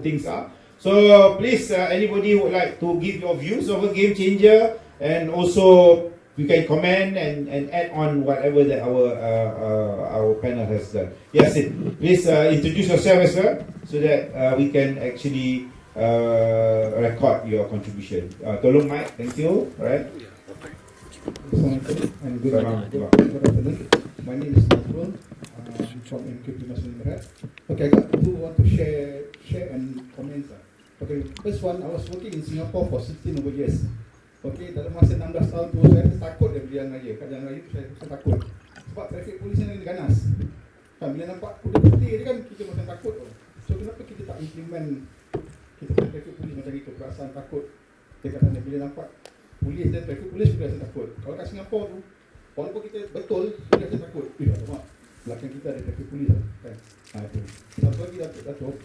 things are. So please, anybody who would like to give your views of a game changer, and also you can comment and add on whatever that our panel has done. Yes, please introduce yourself as well, so that we can actually record your contribution. Tolong Mike, thank you. All right. Assalamualaikum and good afternoon. My name is Nazrul. I'm from MKP Masjid. Okay, I got two want to share and comment. Okay, first one, I was working in Singapore for 16 over years. Okay, dalam masa 16 tahun tu saya takut dari jalan raya. Kat jalan raya tu saya takut. Sebab trafik polis ni ganas. Kan bila nampak kuda putih dia kan kita macam takut. So kenapa kita tak implement kita punya trafik polis macam itu, perasaan takut. Dia kata bila nampak polis dan trafik polis juga rasa takut. Kalau kat Singapura tu walaupun kita betul dia rasa takut. Alamak, belakang kita ada trafik polis kan. Itu. Satu lagi Datuk.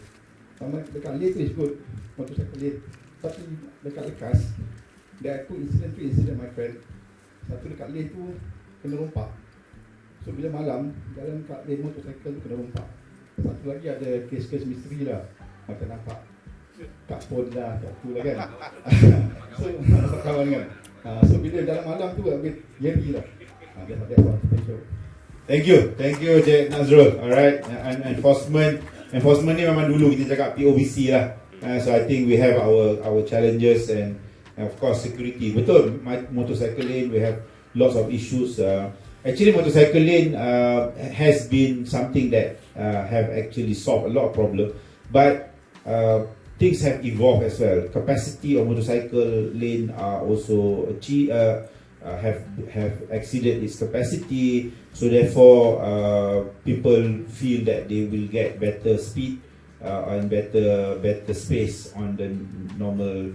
Sama dekat lane tu is good. Motorcycle lane. Tapi dekat lekas there are two incident my friend. Satu dekat lane tu kena rompak. So bila malam jalan kat lane motorcycle tu kena rompak. Satu lagi ada kes-kes misteri lah. Macam nampak kat phone lah, kat tu lah kan. So kawan kan. So bila dalam malam tu a bit scary lah. That's what. Thank you Cik Nazrul. Alright, and enforcement ni memang dulu kita cakap POVC lah. So I think we have our challenges and of course security. Betul, motorcycle lane we have lots of issues. Actually motorcycle lane has been something that have actually solved a lot of problem, but things have evolved as well. Capacity of motorcycle lane are also have exceeded its capacity, so therefore people feel that they will get better speed and better space on the normal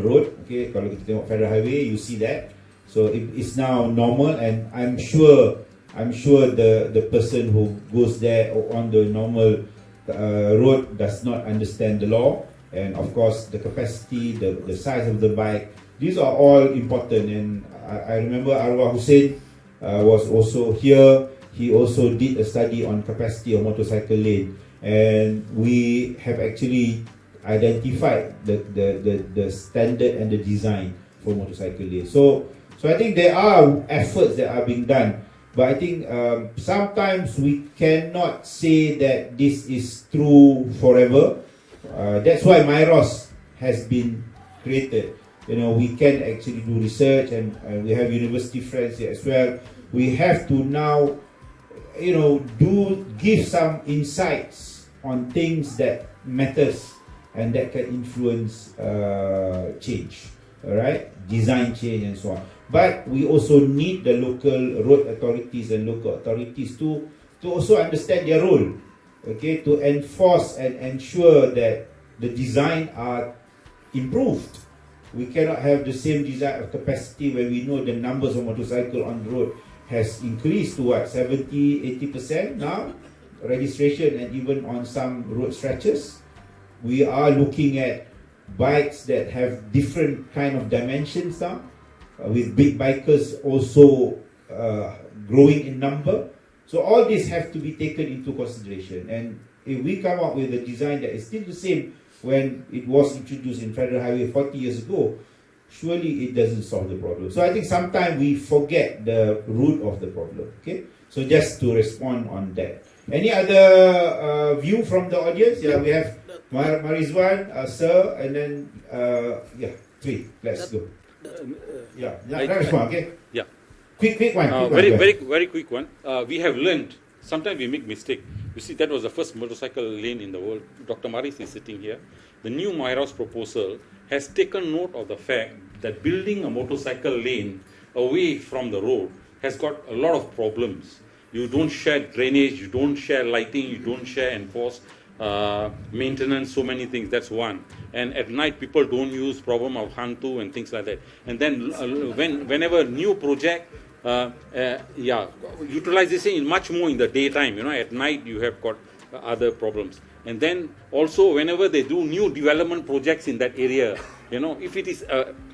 road. Okay, kalau kita tengok federal highway, you see that. So it's now normal, and I'm sure the person who goes there on the normal road does not understand the law, and of course the capacity, the size of the bike, these are all important. And I remember Arwah Hussein was also here. He also did a study on capacity of motorcycle lane, and we have actually identified the standard and the design for motorcycle lane. So I think there are efforts that are being done, but I think sometimes we cannot say that this is true forever. That's why MIROS has been created. We can actually do research, and we have university friends here as well. We have to now, give some insights on things that matters and that can influence change, all right, design change and so on. But we also need the local road authorities and local authorities to also understand their role, okay, to enforce and ensure that the design are improved. We cannot have the same design of capacity when we know the numbers of motorcycle on the road has increased to 70-80% now, registration, and even on some road stretches. We are looking at bikes that have different kind of dimensions now, with big bikers also growing in number. So all this have to be taken into consideration, and if we come up with a design that is still the same when it was introduced in Federal Highway 40 years ago, surely it doesn't solve the problem. So I think sometimes we forget the root of the problem. Okay, so just to respond on that. Any other view from the audience? Yeah, we have Marizwan, Sir, and then three. Let's go. Okay. Yeah. Quick one. Very quick one. We have learned. Sometimes we make mistake. You see, that was the first motorcycle lane in the world. Dr. Maris is sitting here. The new Myros proposal has taken note of the fact that building a motorcycle lane away from the road has got a lot of problems. You don't share drainage, you don't share lighting, you don't share enforced maintenance, so many things. That's one. And at night, people don't use problem of hantu and things like that. And then whenever new project, utilization is much more in the daytime. You know, at night you have got other problems. And then also whenever they do new development projects in that area, you know, if it is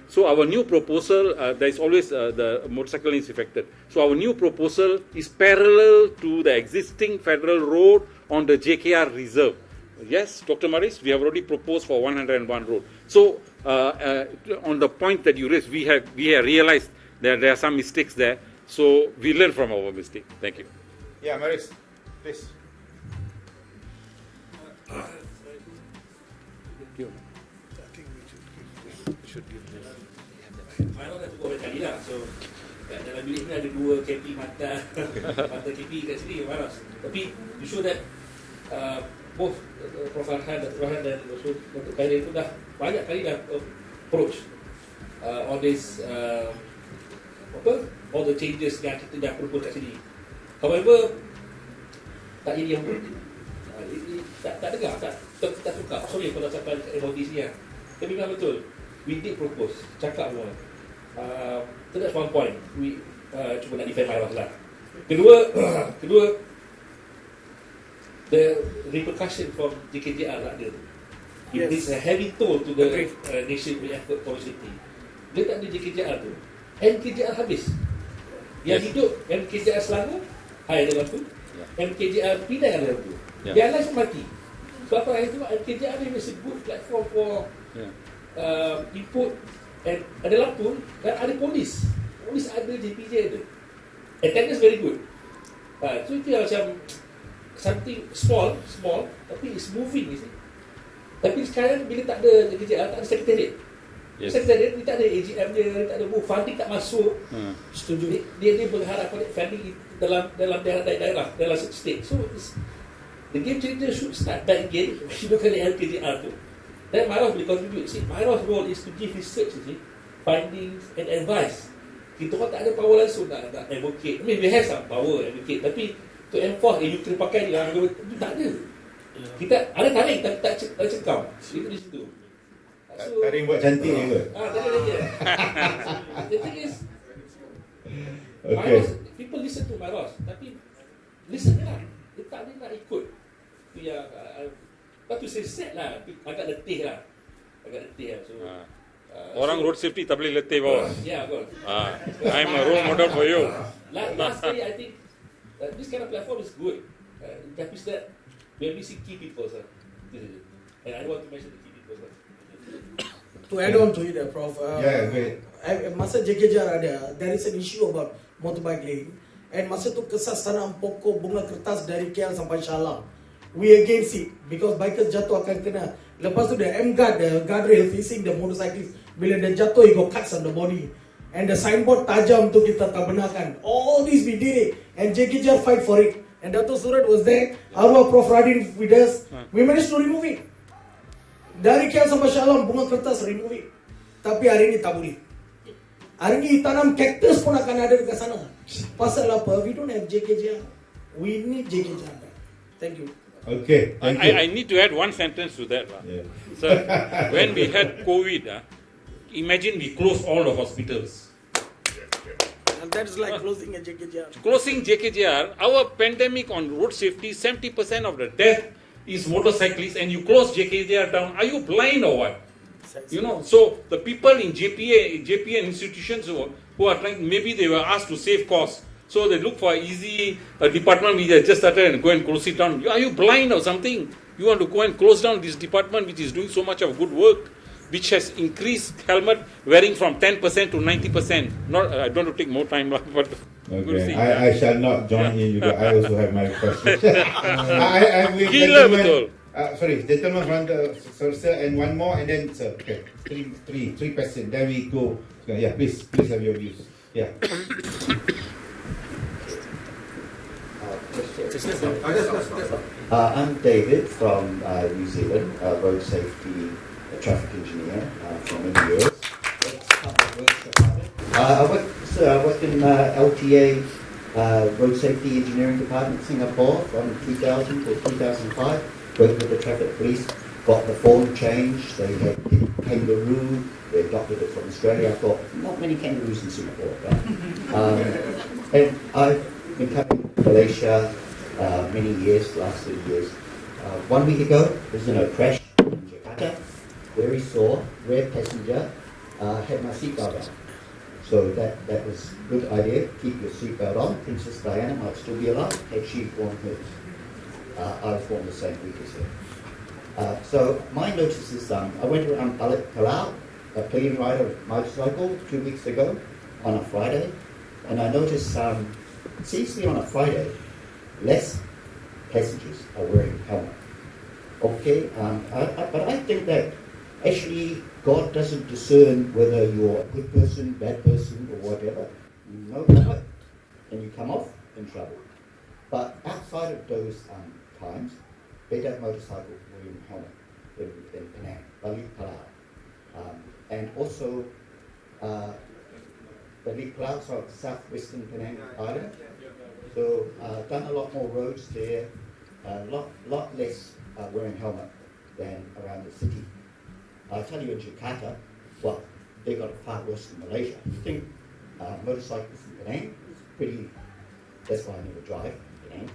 so our new proposal, there is always the motorcycle is affected. So our new proposal is parallel to the existing federal road on the JKR reserve. Yes, Dr. Maris, we have already proposed for 101 road. So on the point that you raised, we have realized that there are some mistakes there. So we learn from our mistake. Thank you. Yeah, Maris, please. Myros dah cukup kali lah. So dalam bilik ni ada dua KP mata KP kat sini Myros. Tapi you show that both Prof. Farhan dan Dr. Khairil tu dah banyak kali dah approach all this all the changes yang kita dah propose kat sini. However, tak jadi yang pun. Tak dengar, tak suka. Sorry kalau sampai MOD sini lah. Tapi memang betul. We did propose, cakap semua. So that's one point. We cuba nak defend Myros lah. Kedua, the repercussion from JKJR tak ada. It is a heavy toll to the nation with effort for safety. Dia tak ada JKJR tu. MKJR habis. Yang hidup MKJR Selangor, ada dalam tu. MKJR Pinang ada dalam tu. Yang lain semua mati. So apa yang itu, MKJR is a good platform for input. And ada lampu, dan ada polis. Polis ada, JPJ ada. Attendance very good. So itu yang macam something small, tapi it's moving, you see. Tapi sekarang bila tak ada JKJR, tak ada sekretariat. Sekretariat ni tak ada AGM dia, tak ada funding tak masuk. Setuju. Dia berharap pada funding dalam daerah, dalam state. So the game changer should start back again. You look at the LKJR tu. Then Myros boleh contribute. See, Myros' role is to give research, you see, findings and advice. Kita orang tak ada power langsung nak advocate. I mean, we have some power advocate, tapi to enforce, you kena pakai dia, tak ada. Kita ada tarik, tapi tak cekam. Itu di situ. So, tarik buat cantik je. Tarik lagi. The thing is, okay. People listen to Myros, tapi listen lah. Dia tak ada nak ikut. Itu yang lepas tu saya set lah, agak letih lah. So, orang road safety tak boleh letih bawah. Yeah, good. I'm a role model for you. Lastly, I think this kind of platform is good. Tapi that we are missing key people, sir. And I want to mention the key people, sir. To add on to it, Prof. Great. Masa JKJR ada, there is an issue about motorbike lane. And masa tu kesas tanam pokok bunga kertas dari KL sampai Shalang. We against it because bikers jatuh akan kena. Lepas tu the M-guard, the guardrail facing the motorcyclist, bila dia jatuh, he got cuts on the body. And the signboard tajam tu kita tak benarkan. All this we did it, and JKJ fight for it. And Dato' Surat was there, arwah Prof. Radin with us. We managed to remove it. Dari KL sampai Shalang, bunga kertas remove it. Tapi hari ni tak boleh. Hari ni tanam cactus pun akan ada dekat sana. Pasal apa? We don't have JKJ. We need JKJ. Thank you. Okay, thank you. I need to add one sentence to that. So, when we had COVID, imagine we closed all the hospitals. And that's like closing a JKJR. Closing JKJR, our pandemic on road safety, 70% of the death is motorcyclists, and you close JKJR down. Are you blind or what? You know, so the people in JPA institutions who are trying, maybe they were asked to save costs. So they look for easy department which has just started and go and close it down. Are you blind or something? You want to go and close down this department which is doing so much of good work, which has increased helmet wearing from 10% to 90%. Not, I don't want to take more time, but okay. I shall not join in. I also have my question. Gila betul. Sorry, gentleman from the sir, and one more, and then sir. Okay, three questions. Then we go. Yeah, please have your views. Yeah. Question. I'm David from New Zealand, road safety traffic engineer for many years. I worked in LTA road safety engineering department in Singapore from 2000 to 2005. Worked with the traffic police, got the form changed. They had kangaroo. They adopted it from Australia. I thought, not many kangaroos in Singapore. But, and I've been coming to Malaysia many years, last 30 years. 1 week ago, there was a crash in Jakarta. Very sore, rare passenger, had my seatbelt on. So that was a good idea. Keep your seatbelt on. Princess Diana might still be alive had she worn hers. I was born the same week as her. So my notice is I went around Palau, a pillion rider motorcycle 2 weeks ago on a Friday, and I noticed seems to be on a Friday, less passengers are wearing helmet. Okay, but I think that actually God doesn't discern whether you're a good person, bad person, or whatever. You know helmet, and you come off in trouble. But outside of those times, better motorcycle wearing helmet in Penang, Balik Palau. And also, Balik Palau, so southwestern Penang Island. So, done a lot more roads there, a lot less wearing helmet than around the city. I'll tell you in Jakarta, well, they got it far worse than Malaysia. You think motorcyclists in Penang, it's pretty, that's why I never drive in Penang.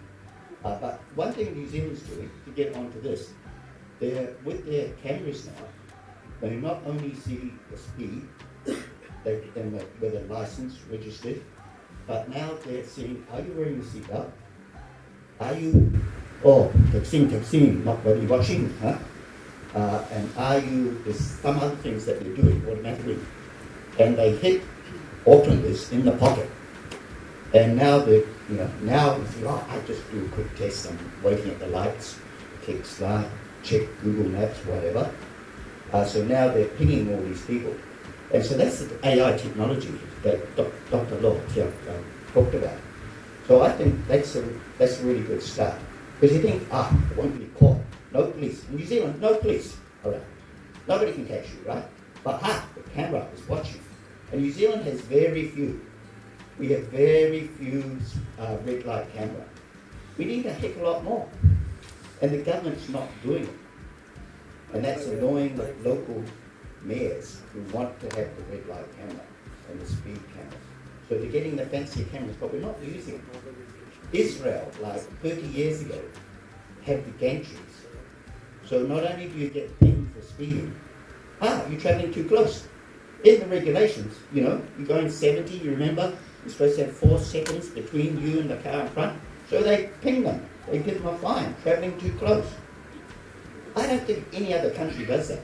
But one thing New Zealand's doing, to get onto this, with their cameras now, they not only see the speed, with a license registered, but now they're seeing, are you wearing a seatbelt? Are you, texting, not really watching, huh? And are you, there's some other things that they're doing automatically. And they hit alternators in the pocket. And now they, now you think, I just do a quick test, I'm waiting at the lights, click start, check Google Maps, whatever. So now they're pinging all these people. And so that's the AI technology that Dr. Law talked about. So I think that's a really good start. Because you think, it won't be caught. No police. In New Zealand, no police. All right. Nobody can catch you, right? But the camera is watching. And New Zealand has very few. We have very few red light camera. We need a heck of a lot more. And the government's not doing it. And that's annoying the local mayors who want to have the red light camera and the speed camera. So they're getting the fancy cameras, but we're not using them. Israel, like 30 years ago, had the gantries. So not only do you get pinged for speeding, you're travelling too close. In the regulations, you're going 70, you remember, you're supposed to have 4 seconds between you and the car in front. So they ping them. They give them a fine, travelling too close. I don't think any other country does that.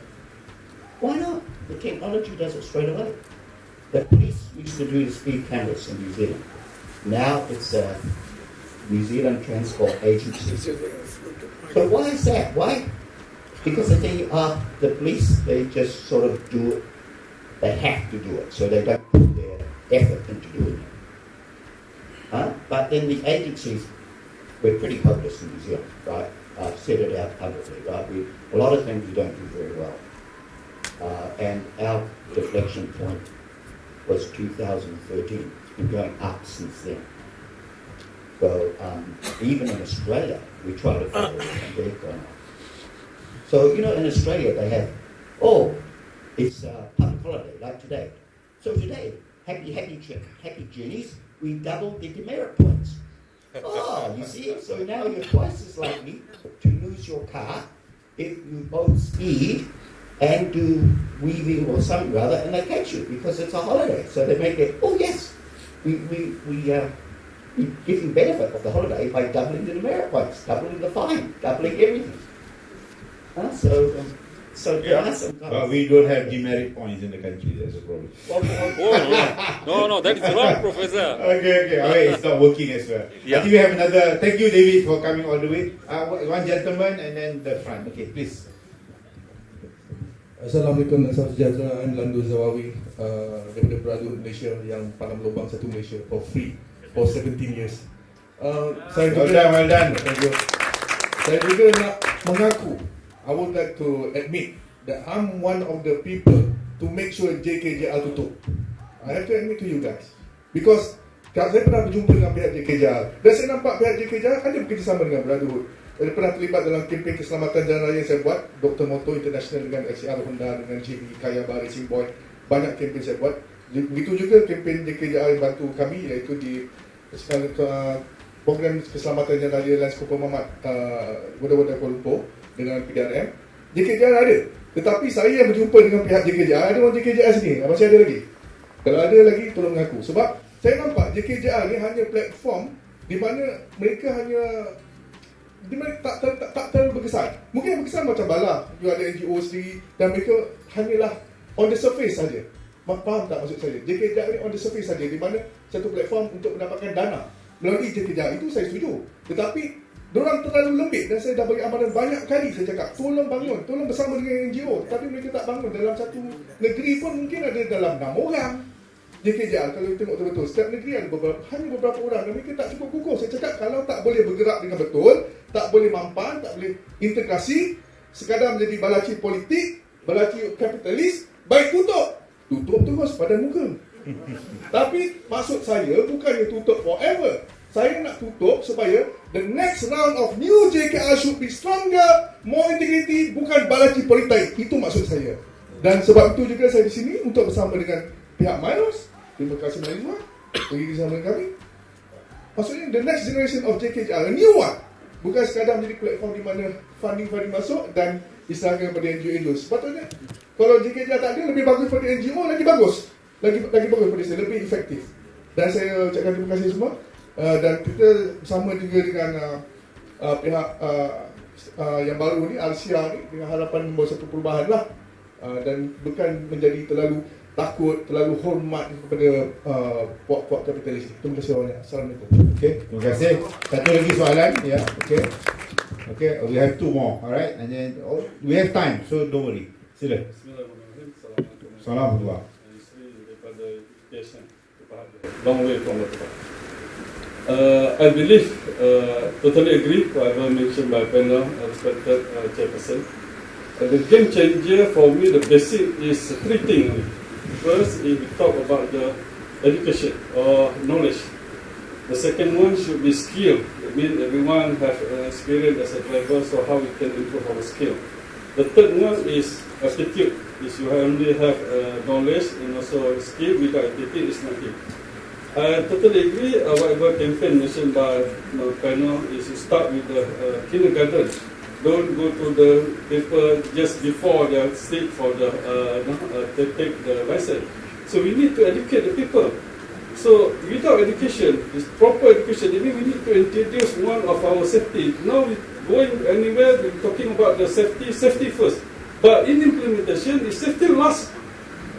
Why not? The technology does it straight away. The police used to do the speed cameras in New Zealand. Now it's a New Zealand Transport Agency. So why is that? Why? Because they think, the police, they just sort of do it. They have to do it, so they don't put their effort into doing it. But then the agencies, we're pretty hopeless in New Zealand, right? I've said it out publicly, right? A lot of things we don't do very well. And our deflection point was 2013. It's been going up since then. So even in Australia, we try to follow it, and they've gone up. So, in Australia they have, it's a public holiday, like today. So today, happy journeys, we doubled the demerit points. You see? So now you're twice as likely to lose your car if you both speed and do weaving or something rather, and they catch you because it's a holiday. So they make it, yes, we give you benefit of the holiday by doubling the demerit points, doubling the fine, doubling everything. So there are some kind But we don't have demerit points in the country, that's a problem. No, that is wrong, Professor. Okay, it's not working as well. Yeah. I think we have another, thank you David for coming all the way. One gentleman and then the front, okay, please. Assalamualaikum dan salam sejahtera. I'm Landu Zawawi daripada Perubahan Malaysia yang palang lubang satu Malaysia for free for 17 years. Saya Well juga, done, well done. saya juga nak mengaku, I would like to admit that I'm one of the people to make sure JKJR tutup. I have to admit to you guys. Because saya pernah berjumpa dengan pihak JKJR dan saya nampak pihak JKJR ada bekerjasama dengan Brotherhood. Saya pernah terlibat dalam kempen Keselamatan Jalan Raya yang saya buat, Dr. Moto International dengan XCR Honda, dengan JB, Kaya Bar Racing Boy. Banyak kempen saya buat. Begitu juga kempen JKJR yang bantu kami, iaitu di program Keselamatan Jalan Raya Lanskop Mamat Wadah-Wadah Kuala Lumpur dengan PDRM. JKJR ada. Tetapi saya yang berjumpa dengan pihak JKJR, ada orang JKJR sini, masih ada lagi? Kalau ada lagi, tolong mengaku. Sebab saya nampak JKJR ni hanya platform di mana mereka hanya tak terlalu berkesan. Mungkin berkesan macam Bala, you ada NGO sendiri dan mereka hanyalah on the surface saja. Faham tak maksud saya? JKJR ni on the surface saja, di mana satu platform untuk mendapatkan dana melalui JKJR, itu saya setuju. Tetapi diorang terlalu lembik dan saya dah bagi amaran banyak kali, saya cakap tolong bangun, tolong bersama dengan NGO, tapi mereka tak bangun. Dalam satu negeri pun mungkin ada dalam 6 orang JKJR. Kalau kita tengok betul-betul, setiap negeri ada hanya beberapa orang dan mereka tak cukup kukuh. Saya cakap kalau tak boleh bergerak dengan betul, tak boleh mampan, tak boleh integrasi, sekadar menjadi balaci politik, balaci kapitalis, baik tutup terus pada muka. Tapi maksud saya bukannya tutup forever. Saya nak tutup supaya the next round of new JKR should be stronger, more integrity, bukan balaci politik. Itu maksud saya. Dan sebab itu juga saya di sini untuk bersama dengan pihak Myros. Terima kasih Malaysia pergi bersama dengan kami. Maksudnya the next generation of JKR, a new one. Bukan sekadar menjadi platform di mana funding masuk dan diserahkan kepada NGO. Sepatutnya kalau JKR tak ada, lebih bagus pada NGO, lagi bagus. Lagi bagus pada saya, lebih efektif. Dan saya ucapkan terima kasih semua. Dan kita bersama juga dengan pihak yang baru ni, RCA ni, dengan harapan membawa satu perubahan lah. Dan bukan menjadi terlalu takut, terlalu hormat kepada puak-puak kapitalis. Terima kasih banyak. Assalamualaikum. Okay, terima kasih. Satu lagi soalan, ya. Okay, we have 2 more, alright. And then we have time, so don't worry. Sila. Bismillahirrahmanirrahim. Assalamualaikum. Isteri daripada education, long way from the top. I believe, totally agree whatever mentioned by panel, respected chairperson. The game changer for me, the basic is 3 things. First, if we talk about the education or knowledge. The second one should be skill. I mean, everyone have experience as a driver, so how we can improve our skill. The third one is aptitude. Is you only have knowledge and also skill without aptitude is nothing. I totally agree. Whatever campaign mentioned by panel is to start with the kindergarten. Don't go to the paper just before they state for the they take the license. So we need to educate the people. So without education, this proper education, we need to introduce one of our safety. Now we going anywhere, we're talking about the safety first. But in implementation, is safety last.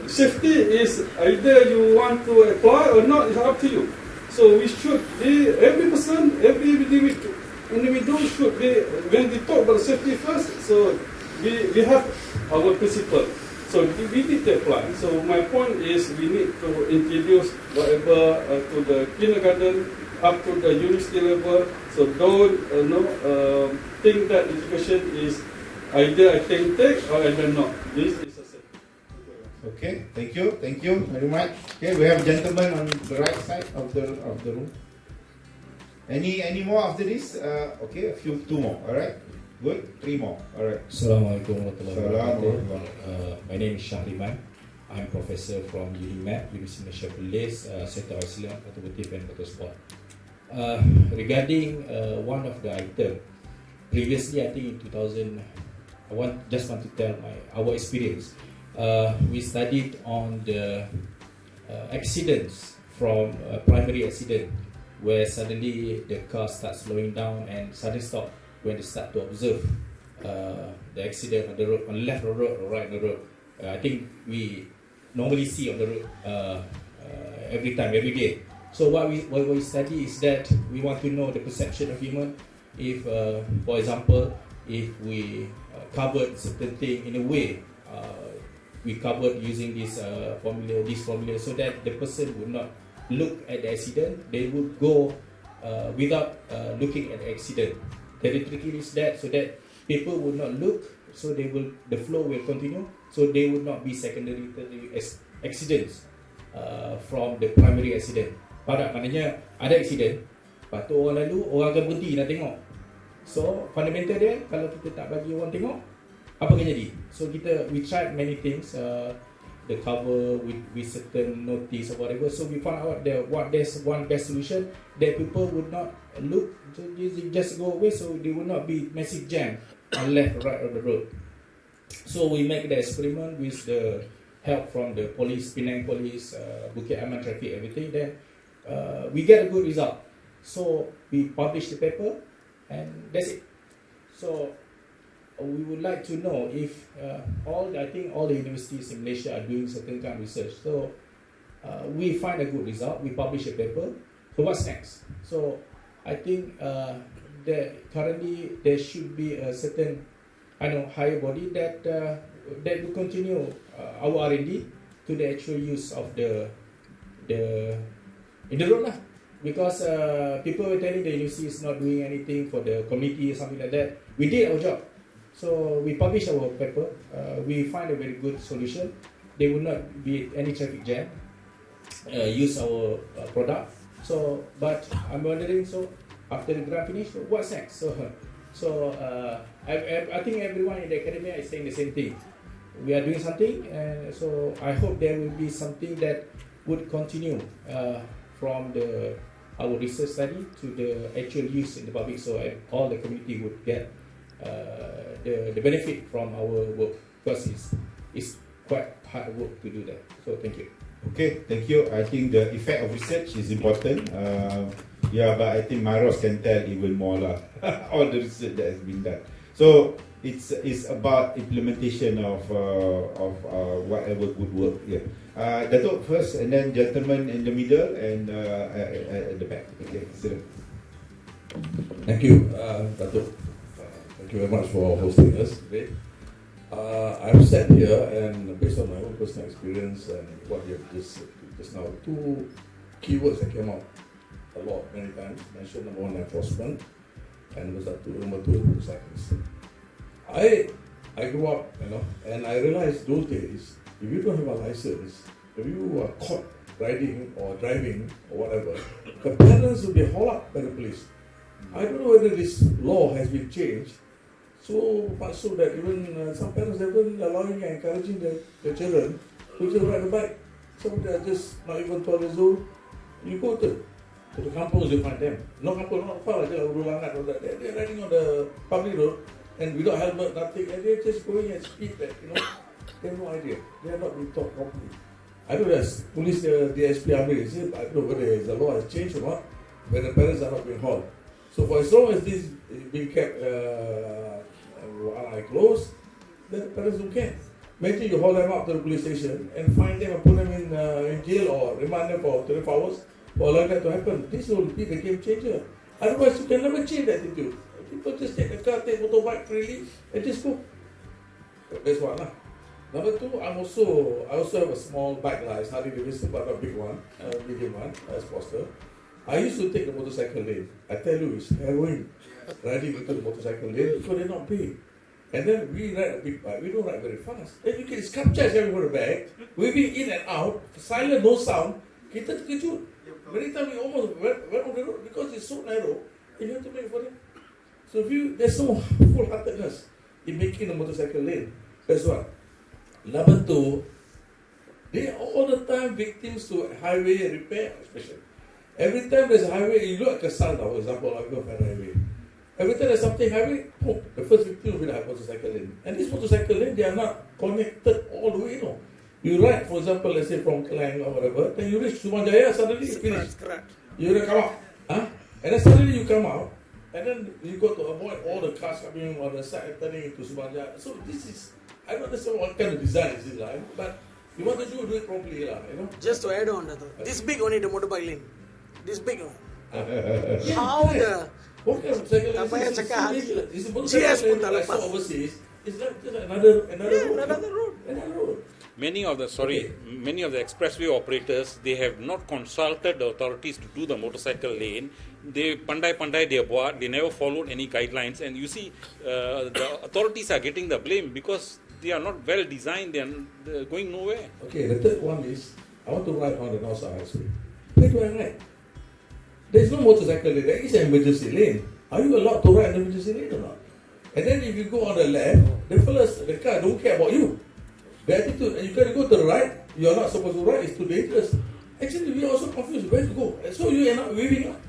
Safety is either you want to apply or not, it's up to you. So we should be, every person, every individual should be, when we talk about safety first, so we have our principle. So we need to apply. So my point is we need to introduce whatever to the kindergarten up to the university level. So don't think that education is either I can take or I cannot. This is a safety. Okay, thank you very much. Okay, we have gentlemen on the right side of the room. Any more after this? Okay, two more. All right, good. 3 more. All right. Assalamualaikum warahmatullahi wabarakatuh. My name is Syahriman. I'm professor from UNIMAP, University Malaysia Police, Center of Excellence, Automotive and Motorsport. Regarding one of the item, previously I think in 2000, just want to tell our experience. We studied on the accidents from primary accident, where suddenly the car starts slowing down and suddenly stop when they start to observe the accident on the road, on left road or right road. I think we normally see on the road every day. So what we study is that we want to know the perception of human. If, for example, if we covered certain thing in a way, we covered using this formula, so that the person would not look at the accident, they would go without looking at the accident. The trick is that so that people will not look, so the flow will continue, so they will not be secondary accidents from the primary accident. Pada maknanya ada accident, lepas tu orang lalu, orang akan berhenti nak tengok. So fundamental dia, kalau kita tak bagi orang tengok, apa akan jadi? So we tried many things, the cover with certain notice or whatever. So we found out that there's one best solution that people would not look, so they just go away, so there will not be massive jam on left or right of the road. So we make the experiment with the help from the police, Penang police, Bukit Aman traffic, everything. Then we get a good result. So we publish the paper, and that's it. So we would like to know if I think all the universities in Malaysia are doing certain kind of research. So we find a good result, we publish a paper. So what's next? So I think currently there should be a certain higher body that will continue our R&D to the actual use of the in the road lah. Because people were telling the university is not doing anything for the community or something like that. We did our job. So we publish our paper. We find a very good solution. There will not be any traffic jam. Use our product. So, but I'm wondering, so after the grant finish, what's next? So I think everyone in the academia is saying the same thing. We are doing something, and so I hope there will be something that would continue from our research study to the actual use in the public, so all the community would get the benefit from our work, because it's quite hard work to do that. So thank you. Okay, thank you. I think the effect of research is important. But I think Maros can tell even more lah. All the research that has been done. So it's about implementation of whatever good work. Yeah. Datuk first, and then gentleman in the middle, and at the back. Okay, silakan. Thank you, Datuk. Thank you very much for hosting us today. I've sat here, and based on my own personal experience and what you have just now, two keywords that came out a lot, many times. Mentioned number one, enforcement, and number two, motorcyclists. I grew up, and I realized those days, if you don't have a license, if you are caught riding or driving or whatever, the parents will be hauled up by the police. I don't know whether this law has been changed, so much so that even some parents have been allowing and encouraging their children to just ride a bike. Some they are just not even 12 years old. You go to the kampungs, you find them. No kampung, not far, they're riding on the public road and without helmet, nothing, and they're just going at speed that, they have no idea. They are not being taught properly. I don't know, as police, the DSP army, I don't know whether the law has changed or not, when the parents are not being hauled. So for as long as this is being kept one eye closed, then the parents don't care. Imagine you haul them up to the police station and find them and put them in jail or remand them for 24 hours for allowing that to happen. This will be the game changer. Otherwise, you can never change the attitude. People just take the car, take motorbike freely, and just go. That's one. Number two, I also have a small bike lah. It's Harley Davidson, but not a big one, medium one, as Foster. I used to take the motorcycle lane. I tell you, it's heroin riding into the motorcycle lane because they're not paid. And then we ride a big bike. We don't ride very fast. Then you get sculptures everywhere back. We've been in and out, silent, no sound. Kita terkejut. Many times we almost went on the road because it's so narrow. You have to make for it. So there's no full-heartedness in making a motorcycle lane. That's one. Number two, they are all the time victims to highway repair, especially. Every time there's a highway, you look at Keselamatan, for example, I go on highway. Every time there's something highway, the first victim will be the motorcycle lane. And this motorcycle lane, they are not connected all the way, You ride, for example, let's say from Kelang or whatever, then you reach Sumanjaya, suddenly you finish. You come out. And then suddenly you come out, and then you got to avoid all the cars coming on the side and turning into Sumanjaya. So this is, I don't understand what kind of design is this, but you want to do it properly, Just to add on, this big only the motorbike lane. This big one. How the... What kind of cycle is this? It's a motorcycle lane that I saw overseas. It's like just another road. many of the expressway operators, they have not consulted the authorities to do the motorcycle lane. They pandai they buat, they never followed any guidelines, and you see the authorities are getting the blame because they are not well designed, they're going nowhere. Okay, the third one is, I want to ride on the North South Highway. Where do I ride? There is no motorcycle lane, there is an emergency lane. Are you allowed to ride an emergency lane or not? And then if you go on the left, the car don't care about you. The attitude, and you got to go to the right, you are not supposed to ride, it's too dangerous. Actually, we are also confused where to go. So you end up weaving up.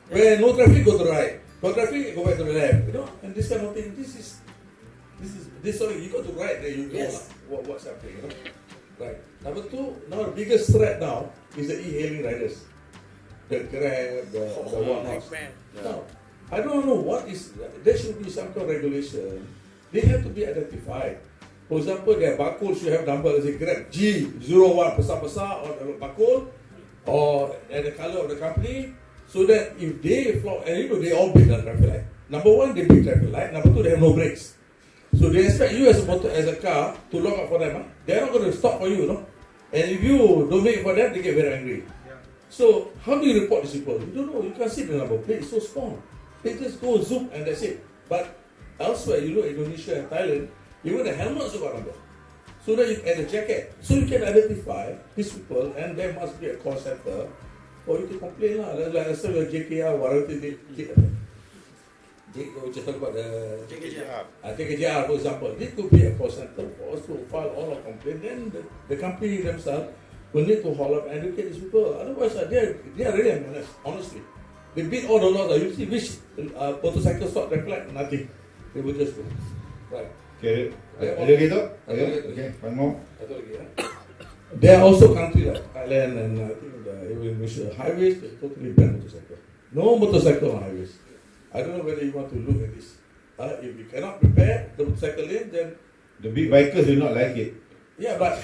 Where no traffic, go to the right. No traffic, go back to the left. You know, and this kind of thing, sorry, you got to right there, you know what's happening. You know? Right. Number two, now the biggest threat now is the e-hailing riders. The Grab, the whatnot. Now, I don't know what is, there should be some kind of regulation. They have to be identified. For example, their barcode should have number, let's say Grab G01 besar-besar on the barcode or and the color of the company, so that if they flop, and you know they all beat the traffic light. Number one, they beat traffic light. Number two, they have no brakes. So they expect you as a car to lock up for them. Huh? They're not going to stop for you, no? And if you don't make it for them, they get very angry. So how do you report these people? You don't know. You can't see the number plate. It's so small. They just go zoom and that's it. But elsewhere, you know, Indonesia and Thailand, even the helmets have got number. So that you add a jacket. So you can identify these people, and there must be a call center for you to complain. Like I said, JKR, whatever they we just talk about the TKJR, for example. This could be a call center for us to file all our complaints. Then the company themselves will need to haul up and educate these people. Otherwise, they are really honest, honestly. They beat all the laws. You see which motorcycle stop reflect nothing. They will just go. Right. Okay. Ada gitu? Okay. One more. There are also countries like Thailand and I think even highways, they totally ban motorcycle. No motorcycle on highways. I don't know whether you want to look at this. If you cannot prepare the motorcycle lane, then the big bikers will not like it. Yeah, but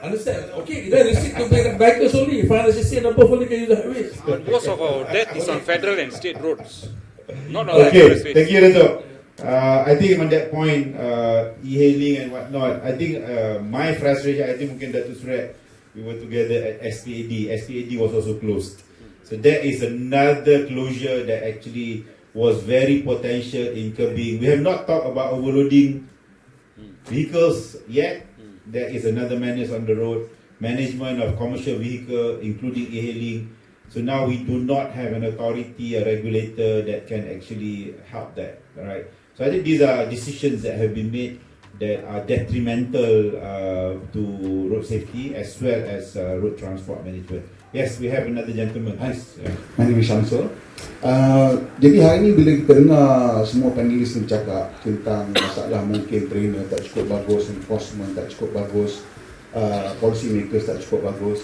understand. Okay, then restrict to bikers only. 500cc and above only can use the highways. Most of our death is on federal and state roads, not on expressways. Thank you, Dato'. I think on that point, e-hailing and whatnot, I think my frustration, I think mungkin Dato' Surat, we were together at SPAD. SPAD was also closed. So that is another closure that actually was very potential in curbing. We have not talked about overloading vehicles yet. There is another menace on the road. Management of commercial vehicle, including e-hailing. So now we do not have an authority, a regulator that can actually help that. All right. So I think these are decisions that have been made that are detrimental to road safety as well as road transport management. Yes, we have another gentleman. Please. My name is Shamsul. Jadi hari ini bila kita dengar semua panelis bercakap tentang masalah mungkin trainer tak cukup bagus, enforcement tak cukup bagus, policy makers tak cukup bagus,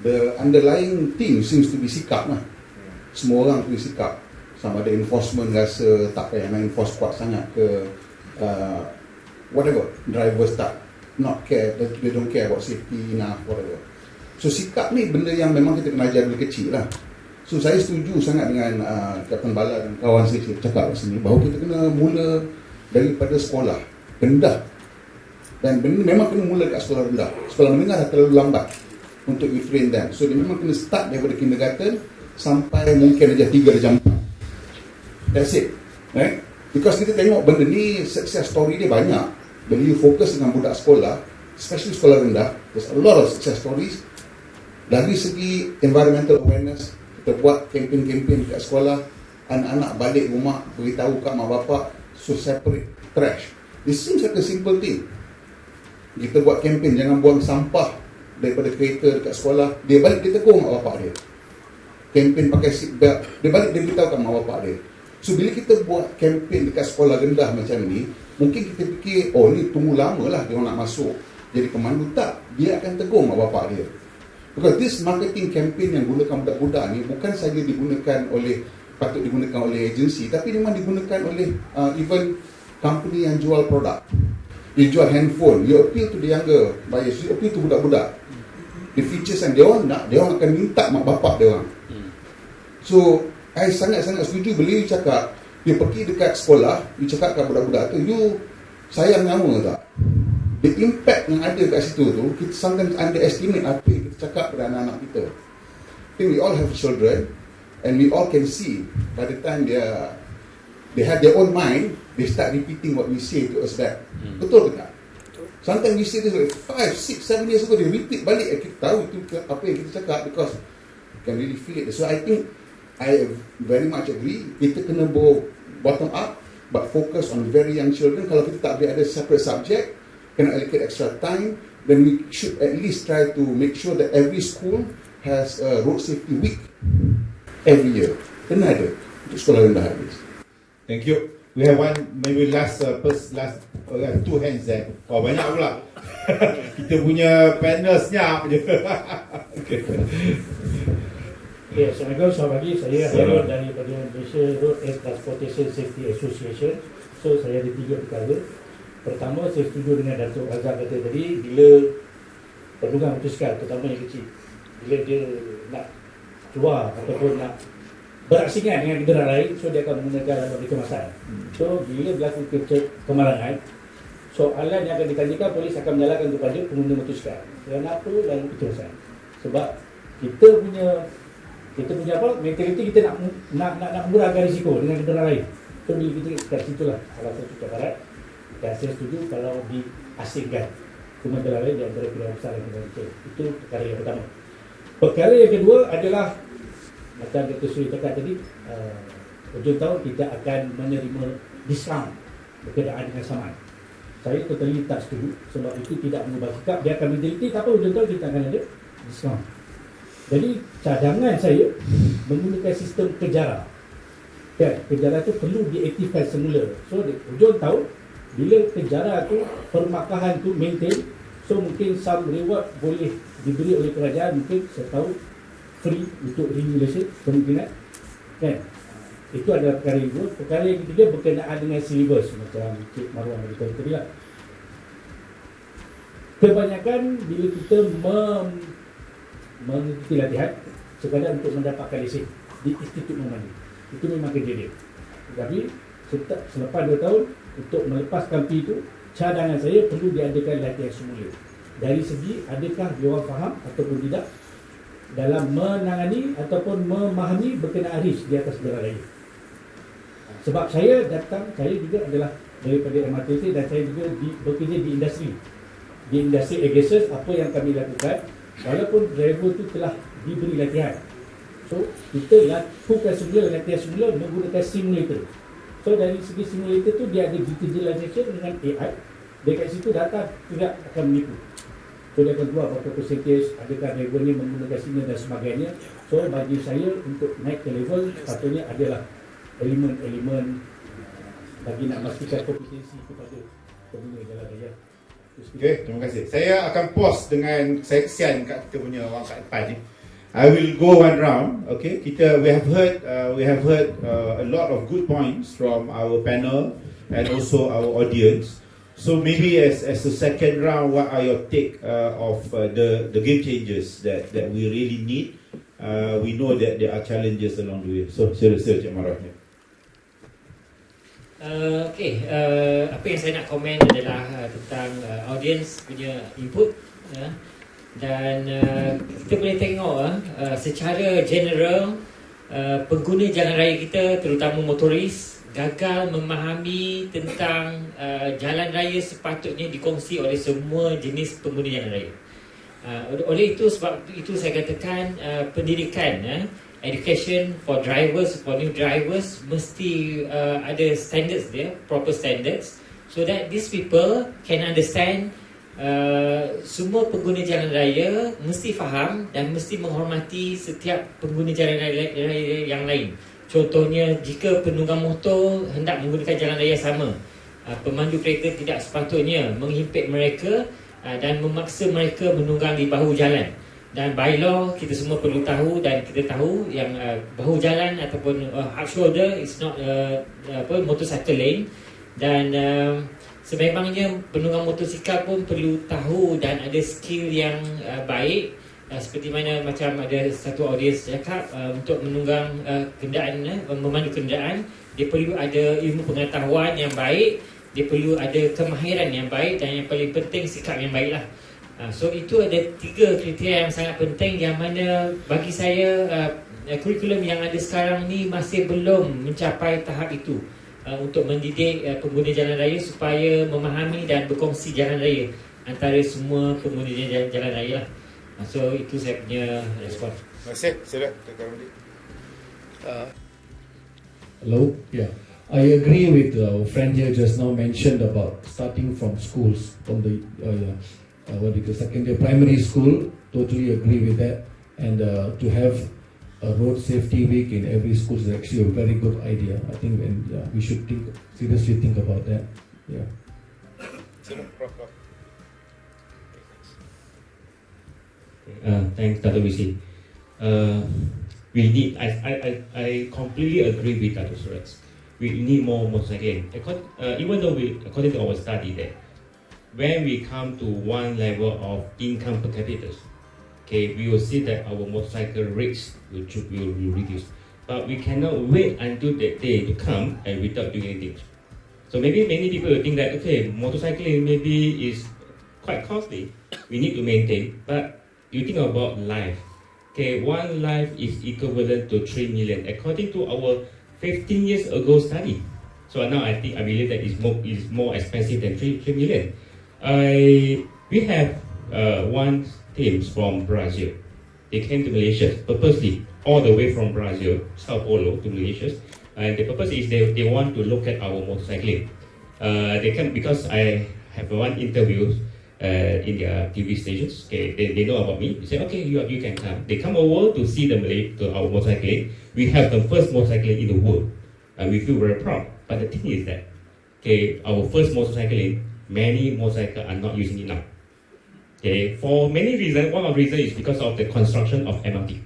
the underlying theme seems to be sikap lah. Semua orang punya sikap. Sama ada enforcement rasa tak payah nak enforce kuat sangat ke, whatever, drivers tak not care, they don't care about safety enough, whatever. So sikap ni benda yang memang kita kena ajar dari kecil lah. So saya setuju sangat dengan Kapten Bala dan kawan saya cakap kat sini bahawa kita kena mula daripada sekolah rendah. Dan benda memang kena mula kat sekolah rendah. Sekolah menengah dah terlalu lambat untuk you train them. So dia memang kena start daripada kindergarten sampai mungkin darjah 3, darjah 4. That's it. Right? Because kita tengok benda ni success story dia banyak. Bila you fokus dengan budak sekolah, especially sekolah rendah, there's a lot of success stories. Dari segi environmental awareness, kita buat kempen-kempen kat sekolah, anak-anak balik rumah beritahu kat mak bapak, so separate trash. It seems like a simple thing. Kita buat kempen jangan buang sampah daripada kereta dekat sekolah, dia balik dia tegur mak bapak dia. Kempen pakai seat belt, dia balik dia beritahu kat mak bapak dia. So bila kita buat kempen dekat sekolah rendah macam ni, mungkin kita fikir, oh ni tunggu lama lah dia nak masuk jadi pemandu. Tak, dia akan tegur mak bapak dia. Because this marketing campaign yang gunakan budak-budak ni bukan saja patut digunakan oleh agensi, tapi memang digunakan oleh even company yang jual produk. Dia jual handphone, you appeal to the younger buyers, you appeal to budak-budak. The features yang dia orang nak, dia orang akan minta mak bapak dia orang. So, I sangat-sangat setuju bila you cakap, you pergi dekat sekolah, you cakap kat budak-budak tu, you sayang nyawa tak? the impact yang ada kat situ tu, kita sometimes underestimate apa yang kita cakap pada anak-anak kita. I think we all have children, and we all can see by the time they have their own mind, they start repeating what we say to us back. Betul ke tak? Sometimes we say this like 5, 6, 7 years ago, they repeat balik. Kita tahu itu apa yang kita cakap because you can really feel it. So I think I very much agree. Kita kena bottom up, but focus on very young children. Kalau kita tak boleh ada separate subject, kena allocate extra time, then we should at least try to make sure that every school has a road safety week every year. Kena ada untuk sekolah rendah habis. Thank you. We have one, maybe last two hands there. Oh, banyak pula. Kita punya panel senyap je. Okay. Assalamualaikum, selamat pagi. Saya Harun daripada Malaysia Road and Transportation Safety Association. So, saya ada 3 perkara. Pertama, saya setuju dengan Datuk Razak kata tadi, bila penunggang motosikal, terutama yang kecil, bila dia nak keluar ataupun nak berasingan dengan kenderaan lain, so dia akan menggunakan alat kemasan. So bila berlaku kemalangan, soalan yang akan ditanyakan, polis akan menyalahkan kepada pengguna motosikal. Kenapa lalu kemasan? Sebab kita punya mentaliti kita nak murahkan risiko dengan kenderaan lain. So bila kita kat situlah salah satu cabaran. Dan saya setuju kalau diasingkan kenderaan lain di antara pilihan besar yang kita. Itu perkara yang pertama. Perkara yang kedua adalah macam Dr. Suri cakap tadi, hujung tahun tidak akan menerima diskaun berkenaan dengan saman. Saya totally tak setuju sebab itu tidak mengubah sikap. Dia akan meneliti tapi hujung tahun kita akan ada diskaun. Jadi cadangan saya menggunakan sistem kejarah. Kan, kejarah itu perlu diaktifkan semula. So hujung tahun bila kejarah tu permakahan tu maintain, so mungkin some reward boleh diberi oleh kerajaan, mungkin saya tahu free untuk regulation kemungkinan kan. Itu adalah perkara yang kedua. Perkara yang ketiga berkenaan dengan syllabus macam Cik Marwan beritahu tadi lah. Kebanyakan bila kita mengikuti latihan sekadar untuk mendapatkan lesen di institut memandu, itu memang kerja dia. Tapi selepas 2 tahun untuk melepaskan P itu, cadangan saya perlu diadakan latihan semula. Dari segi adakah dia orang faham ataupun tidak dalam menangani ataupun memahami berkenaan risk di atas jalan raya. Sebab saya juga adalah daripada MRTC dan saya juga bekerja di industri. Di industri aviation, apa yang kami lakukan, walaupun driver itu telah diberi latihan, so kita lakukan semula latihan semula menggunakan simulator. So dari segi simulator tu dia ada digitalization dengan AI. Dekat situ data tidak akan menipu. So dia akan keluar berapa percentage, adakah driver ni menggunakan signal dan sebagainya. So bagi saya untuk naik ke level sepatutnya adalah elemen-elemen bagi nak memastikan kompetensi kepada pengguna jalan raya. Okay, terima kasih. Saya akan pause dengan saya kesian kat kita punya orang kat depan ni. I will go one round. Okay, we have heard a lot of good points from our panel and also our audience. So maybe as a second round, what are your take of the game changers that we really need? We know that there are challenges along the way. So sila Cik Marah. Apa yang saya nak komen adalah tentang audience punya input, dan kita boleh tengok secara general pengguna jalan raya kita, terutama motoris, gagal memahami tentang jalan raya sepatutnya dikongsi oleh semua jenis pengguna jalan raya. Oleh itu, sebab itu saya katakan pendidikan, education for drivers, for new drivers mesti ada standards dia, proper standards, so that these people can understand. Semua pengguna jalan raya mesti faham dan mesti menghormati setiap pengguna jalan raya yang lain. Contohnya, jika penunggang motor hendak menggunakan jalan raya sama, pemandu kereta tidak sepatutnya menghimpit mereka dan memaksa mereka menunggang di bahu jalan. Dan by law, kita semua perlu tahu, dan kita tahu yang bahu jalan ataupun hard shoulder is not motorcycle lane. Dan sememangnya penunggang motosikal pun perlu tahu dan ada skill yang baik, seperti mana macam ada satu audiens cakap, untuk menunggang kenderaan, memandu kenderaan, dia perlu ada ilmu pengetahuan yang baik dia perlu ada kemahiran yang baik, dan yang paling penting sikap yang baik lah. So itu ada 3 kriteria yang sangat penting, yang mana bagi saya kurikulum yang ada sekarang ni masih belum mencapai tahap itu, untuk mendidik pengguna jalan raya supaya memahami dan berkongsi jalan raya antara semua pengguna jalan raya lah. So itu saya punya respon. Terima kasih. Sila, Dr. Ramli. Hello, yeah. I agree with our friend here just now mentioned about starting from schools, from the secondary, primary school. Totally agree with that. And to have a road safety week in every school is actually a very good idea. I think we should seriously think about that. Yeah. Thanks, Dr. Wisi. We need. I completely agree with Dr. Suresh. We need more motorcycling. Even though according to our study, that when we come to one level of income per capita, okay, we will see that our motorcycle rates will reduce. But we cannot wait until that day to come and without doing anything. So maybe many people will think that, okay, motorcycling maybe is quite costly. We need to maintain. But you think about life. Okay, one life is equivalent to 3 million according to our 15 years ago study. So now I believe that is more expensive than 3 million. We have one team from Brazil. They came to Malaysia purposely, all the way from Brazil, Sao Paulo to Malaysia. And the purpose is they want to look at our motorcycling. They come because I have one interview in their TV stations. Okay, they know about me. They say, okay, you can come. They come over to see our motorcycling. We have the first motorcycling in the world, and we feel very proud. But the thing is that, okay, our first motorcycling, many motorcycles are not using it now. Okay, for many reasons. One of the reasons is because of the construction of MRT.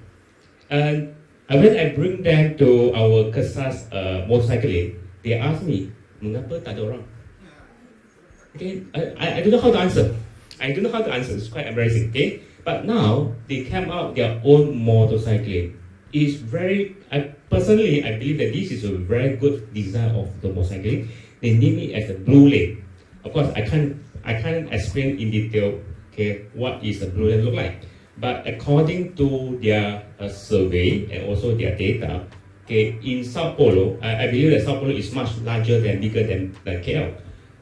And when I bring them to our Kesas motorcycling, they ask me, mengapa tak ada orang? Okay, I don't know how to answer. It's quite embarrassing. Okay, but now they came out their own motorcycling. It's personally, I believe that this is a very good design of the motorcycling. They name it as the blue lane. Of course, I can't explain in detail, okay, what is the blue lane look like. But according to their survey and also their data, okay, in Sao Paulo, I believe that Sao Paulo is much larger than bigger than KL,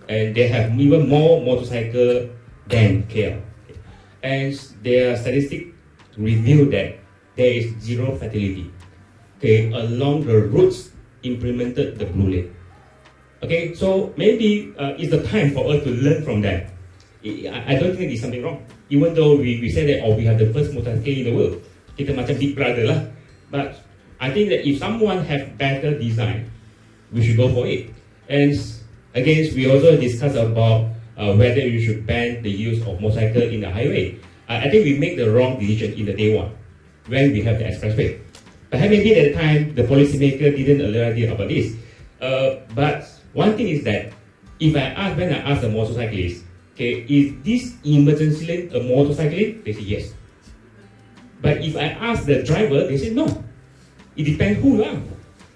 and they have even more motorcycle than KL. And their statistics reveal that there is 0 fatality. Okay, along the routes implemented the blue lane. Okay, so maybe it's the time for us to learn from that. I don't think there's something wrong. Even though we say that, we have the first motorcycle in the world, kita macam big brother lah. But I think that if someone have better design, we should go for it. And again, we also discuss about whether you should ban the use of motorcycle in the highway. I think we make the wrong decision in the day one when we have the expressway. Perhaps maybe at the time the policymaker didn't alert you about this. But one thing is that when I ask the motorcyclist, okay, is this emergency lane a motorcycle lane? They say yes. But if I ask the driver, they say no. It depends who you are.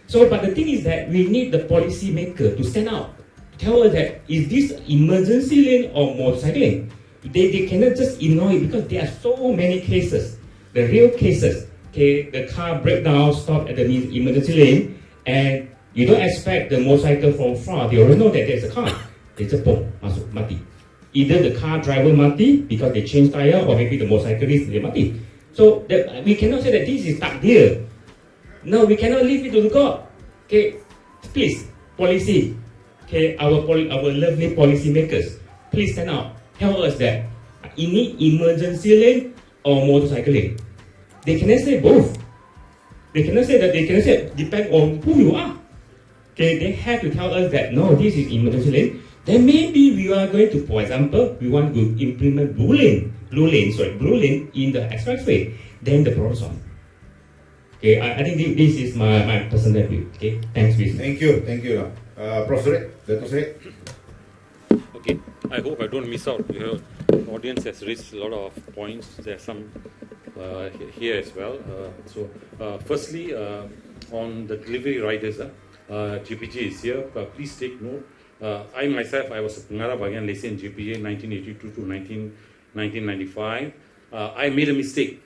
So, but the thing is that we need the policy maker to stand out, tell us that is this emergency lane or motorcycle lane? They cannot just ignore it because there are so many cases, the real cases. Okay, the car breakdown, stop at the emergency lane, and you don't expect the motorcycle from far. They already know that there's a car. They just boom, masuk, mati. Either the car driver mati because they changed tire, or maybe the motorcyclist they mati. So we cannot say that this is takdir. No, we cannot leave it to the God. Okay, please, policy. Okay, our lovely policy makers, please stand out. Tell us that ini emergency lane or motorcycle lane. They cannot say both. They cannot say that. They cannot say depend on who you are. Okay, they have to tell us that no, this is emergency lane. Then maybe we are going to, for example, we want to implement blue lane in the expressway. Then the problem solved. Okay, I think this is my personal view. Okay, thanks, Vice. Thank you. Prof. Suresh. Okay, I hope I don't miss out. The audience has raised a lot of points. There's some here as well. Firstly, on the delivery riders, GPG is here. Please take note. I myself, I was a pengarah bahagian lesen JPJ 1982 to 1995. I made a mistake.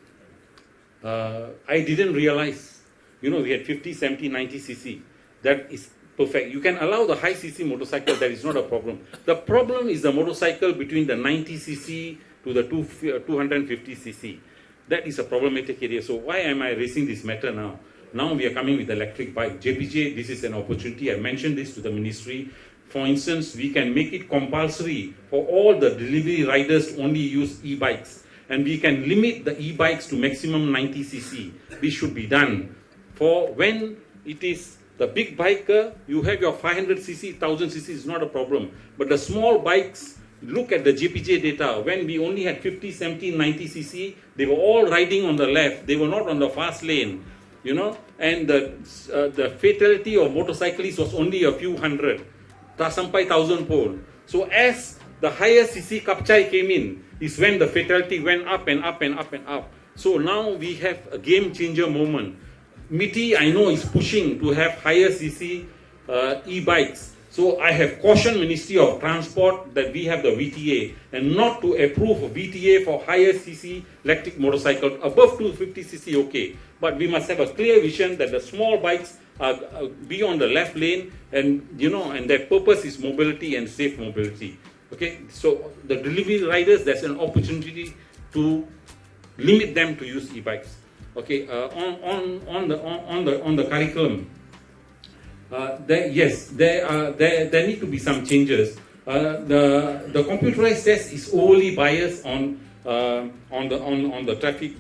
I didn't realize, we had 50, 70, 90 cc. That is perfect. You can allow the high cc motorcycle, that is not a problem. The problem is the motorcycle between the 90 cc to the 250 cc. That is a problematic area. So why am I raising this matter now? Now we are coming with electric bike. JPJ, this is an opportunity. I mentioned this to the ministry. For instance, we can make it compulsory for all the delivery riders to only use e-bikes. And we can limit the e-bikes to maximum 90 cc. This should be done. For when it is the big biker, you have your 500 cc, 1000 cc is not a problem. But the small bikes, look at the JPJ data. When we only had 50, 70, 90 cc, they were all riding on the left. They were not on the fast lane, and the fatality of motorcyclists was only a few hundred. Tak sampai 1,000 pun. So as the higher cc Kapchai came in, is when the fatality went up and up and up and up. So now we have a game changer moment. MITI, I know, is pushing to have higher cc e-bikes. So I have cautioned Ministry of Transport that we have the VTA and not to approve VTA for higher cc electric motorcycle. Above 250 cc, okay. But we must have a clear vision that the small bikes are be on the left lane, and and their purpose is mobility and safe mobility. Okay. So the delivery riders, there's an opportunity to limit them to use e-bikes. Okay. On the curriculum. There need to be some changes. The computerized test is overly biased on the traffic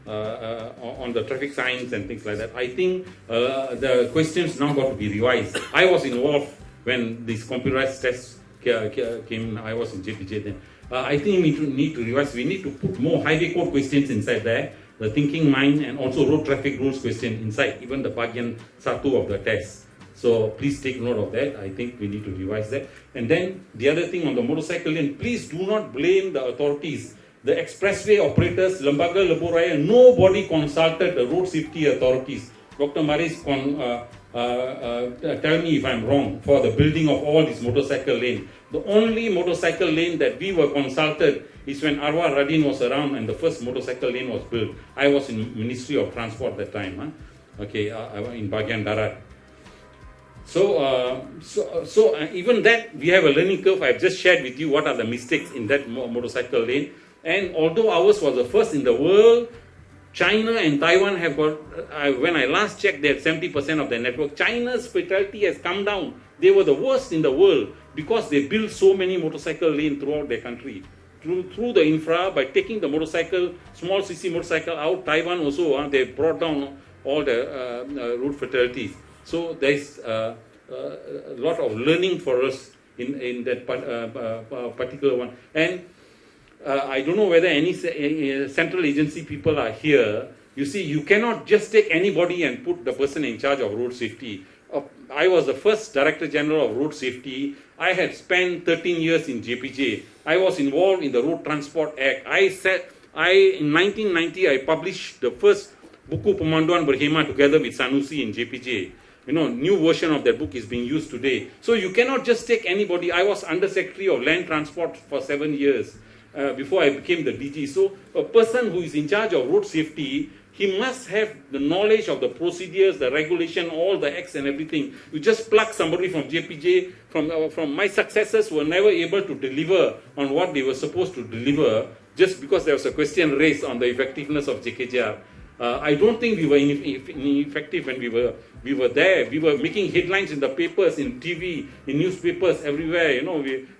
on the traffic signs and things like that. I think the questions now got to be revised. I was involved when this computerized test came. I was in JPJ then. I think we need to revise. We need to put more highway code questions inside there, the thinking mind, and also road traffic rules question inside, even the bagian satu of the test. So please take note of that. I think we need to revise that. And then the other thing on the motorcycle lane, please do not blame the authorities. The expressway operators, Lembaga Lebuh Raya, nobody consulted the road safety authorities. Dr. Maris tell me if I'm wrong, for the building of all these motorcycle lane. The only motorcycle lane that we were consulted is when Arwah Radin was around and the first motorcycle lane was built. I was in Ministry of Transport that time. Okay, I was in Bagian Darat. So even that, we have a learning curve. I've just shared with you what are the mistakes in that motorcycle lane. And although ours was the first in the world, China and Taiwan have got, when I last checked, they had 70% of their network. China's fatality has come down. They were the worst in the world because they built so many motorcycle lanes throughout their country. Through the infra, by taking the motorcycle, small cc motorcycle out, Taiwan also, they brought down all the road fatalities. So there's a lot of learning for us in that particular one. And I don't know whether any central agency people are here. You see, you cannot just take anybody and put the person in charge of road safety. I was the first Director General of Road Safety. I had spent 13 years in JPJ. I was involved in the Road Transport Act. In 1990, I published the first Buku Pemanduan Berhema together with Sanusi in JPJ. New version of that book is being used today. So you cannot just take anybody. I was Under Secretary of Land Transport for 7 years before I became the DG. So a person who is in charge of road safety, he must have the knowledge of the procedures, the regulation, all the acts and everything. You just pluck somebody from JPJ, from my successors were never able to deliver on what they were supposed to deliver just because there was a question raised on the effectiveness of JKJR. I don't think we were ineffective when we were there. We were making headlines in the papers, in TV, in newspapers, everywhere.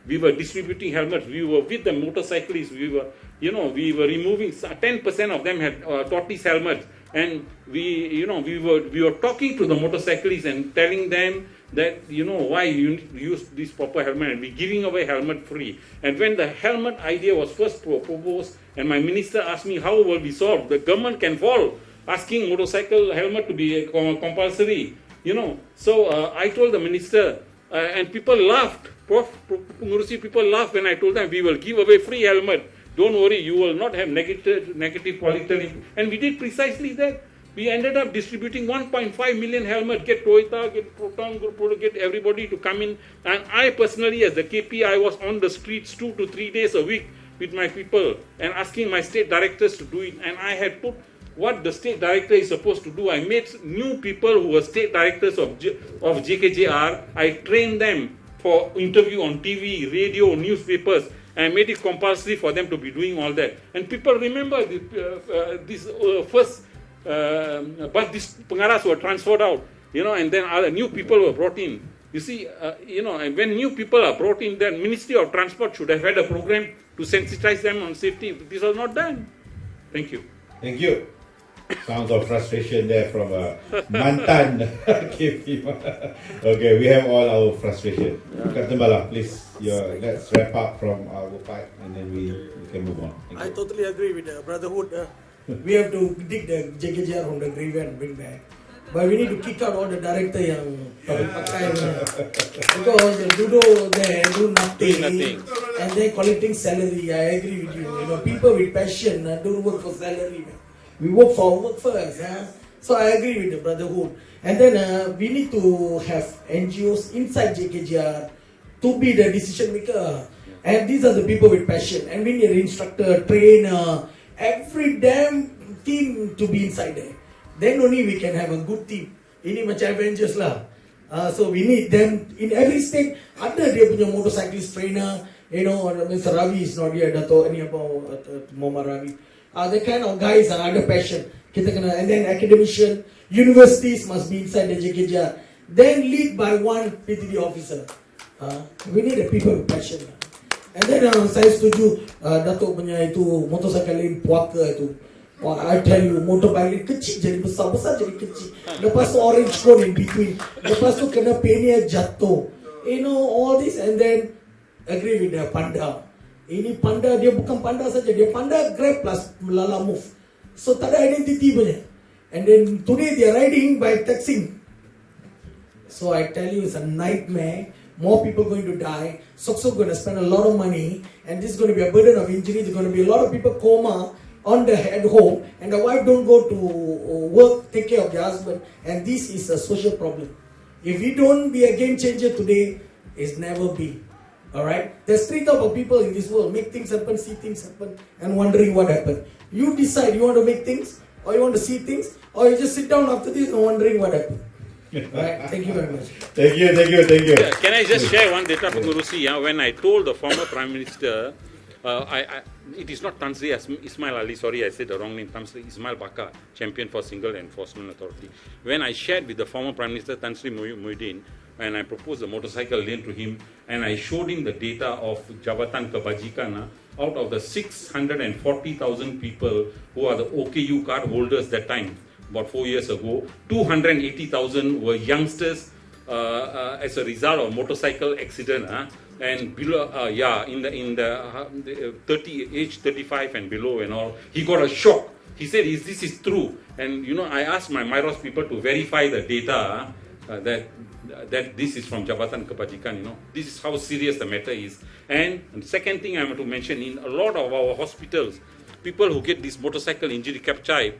We were distributing helmets. We were with the motorcyclists. We were removing 10% of them had tortoise helmets, and we were talking to the motorcyclists and telling them that why you need to use this proper helmet, and we're giving away helmet free. And when the helmet idea was first proposed, and my minister asked me how will we solve, the government can fall asking motorcycle helmet to be compulsory, So I told the minister, and people laughed. People laughed when I told them we will give away free helmet. Don't worry, you will not have negative political. And we did precisely that. We ended up distributing 1.5 million helmets, get Toyota, get Proton, get everybody to come in. And I personally, as the KP, I was on the streets 2 to 3 days a week with my people and asking my state directors to do it. And I had put what the state director is supposed to do. I made new people who were state directors of JKJR. I trained them for interview on TV, radio, newspapers, and made it compulsory for them to be doing all that. And people remember this first, but these pengaras were transferred out, and then other new people were brought in. You see, and when new people are brought in, then Ministry of Transport should have had a program to sensitize them on safety. This was not done. Thank you. Thank you. Sounds of frustration there from mantan KP. Okay, we have all our frustration. Captain Bala, please, let's wrap up from our part and then we can move on. I totally agree with the Brotherhood. We have to dig the JKJR from the grave and bring back. But we need to kick out all the director yang pakai because they do nothing and they're collecting salary. I agree with you. People with passion don't work for salary. We work for work first. So I agree with the Brotherhood. And then we need to have NGOs inside JKJR to be the decision maker. And these are the people with passion. And we need an instructor, trainer, every damn team to be inside there. Then only we can have a good team. Ini macam Avengers lah. So we need them in every state. Ada dia punya motorcyclist trainer. Mr. Ravi is not here. Dato' ni apa Muhammad Ravi. The kind of guys are under passion. And then academician, universities must be inside the JKJR. Then lead by one PTD officer. We need the people with passion. And then saya setuju Datuk punya itu motorcycle lane puaka itu. I tell you, motorbike kecil jadi besar, besar jadi kecil. Lepas tu orange cone in between. Lepas tu kena penia jatuh. All this and then agree with the panda. Ini panda, dia bukan panda saja, dia panda grab plus melala move. So tak ada identity punya. And then today they are riding by taxing. So I tell you, it's a nightmare. More people going to die. Sokso going to spend a lot of money, and this is going to be a burden of injury. There's going to be a lot of people coma on the at home, and the wife don't go to work, take care of the husband, and this is a social problem. If we don't be a game changer today, it's never be. Alright? There's three types of people in this world. Make things happen, see things happen, and wondering what happened. You decide you want to make things, or you want to see things, or you just sit down after this and wondering what happened. Right? Thank you very much. Thank you. Can I just share one data pengurusi? When I told the former Prime Minister, it is not Tan Sri Ismail Ali, sorry I said the wrong name, Tan Sri Ismail Pakar, champion for single enforcement authority. When I shared with the former Prime Minister Tan Sri Muhyiddin, and I proposed a motorcycle lane to him, and I showed him the data of Jabatan Kebajikan, out of the 640,000 people who are the OKU card holders that time, about 4 years ago, 280,000 were youngsters as a result of motorcycle accident, and below, in the age 35 and below and all. He got a shock. He said, this is true. And I asked my Myros people to verify the data that this is from Jabatan Kebajikan. This is how serious the matter is. And the second thing I want to mention, in a lot of our hospitals, people who get this motorcycle injury capture,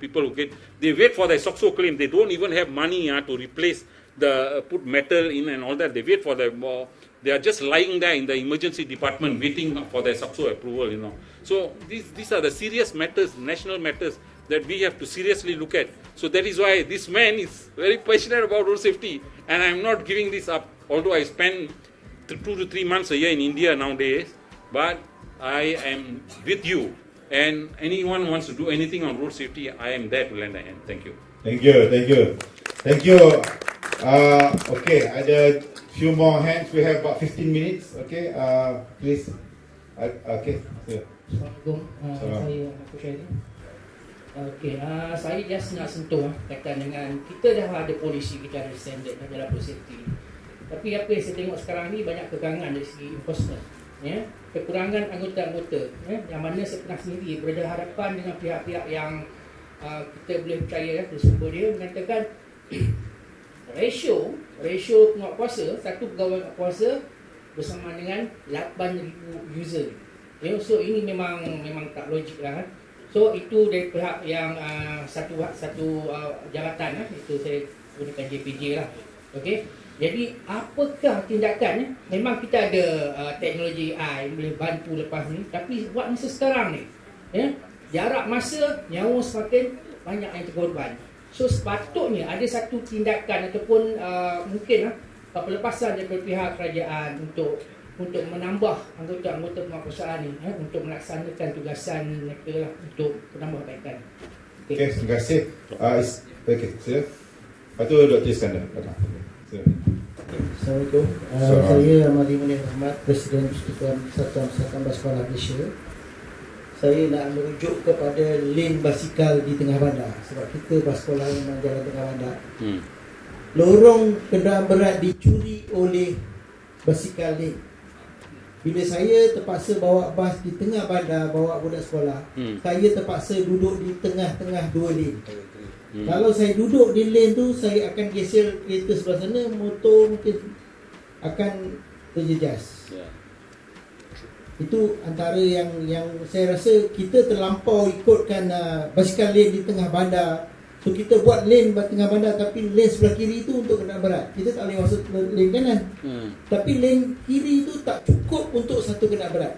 they wait for their SOXO claim. They don't even have money to replace put metal in and all that. They wait for they are just lying there in the emergency department waiting for their SOXO approval. So these are the serious matters, national matters, that we have to seriously look at. So that is why this man is very passionate about road safety, and I am not giving this up, although I spend 2 to 3 months a year in India nowadays, but I am with you, and anyone wants to do anything on road safety, I am there to lend a hand. Thank you. Thank you. Okay, ada few more hands. We have about 15 minutes. Okay, please. Okay. Assalamualaikum. Saya aku share ni. Okey, saya just nak sentuh kaitan dengan kita dah ada polisi, kita ada standard dalam road safety. Tapi apa yang saya tengok sekarang ni banyak kekangan dari segi enforcement. Kekurangan anggota-anggota. Yang mana saya pernah sendiri berhadapan dengan pihak-pihak yang kita boleh percaya sumber dia mengatakan ratio penguat kuasa, satu pegawai penguat kuasa bersama dengan 8,000 user. So ini memang tak logik lah. So itu dari pihak yang satu jabatan itu saya gunakan JPJ lah. Okey. Jadi apakah tindakan? Memang kita ada teknologi AI boleh bantu lepas ni, tapi buat masa sekarang ni, ya, jarak masa nyawa semakin banyak yang terkorban. So sepatutnya ada satu tindakan ataupun mungkin pelepasan daripada pihak kerajaan untuk menambah anggota-anggota pemerkosaan ni, untuk melaksanakan tugasan mereka lah, untuk penambahbaikan. Okey, terima kasih. Okey, sila. Lepas tu Dr. Iskandar. Assalamualaikum. Saya Amadi Munir Ahmad, Presiden Persekutuan Persatuan Basikal Malaysia. Saya nak merujuk kepada lane basikal di tengah bandar, sebab kita bersekolah memang jalan tengah bandar. Lorong kenderaan berat dicuri oleh basikal lane. Bila saya terpaksa bawa bas di tengah bandar, bawa budak sekolah, saya terpaksa duduk di tengah-tengah dua lane. Kalau saya duduk di lane tu, saya akan geser kereta sebelah sana, motor mungkin akan terjejas. Itu antara yang saya rasa kita terlampau ikutkan basikal lane di tengah bandar. So kita buat lane tengah bandar, tapi lane sebelah kiri itu untuk kenderaan berat. Kita tak boleh masuk lane kanan. Tapi lane kiri itu tak cukup untuk satu kenderaan berat.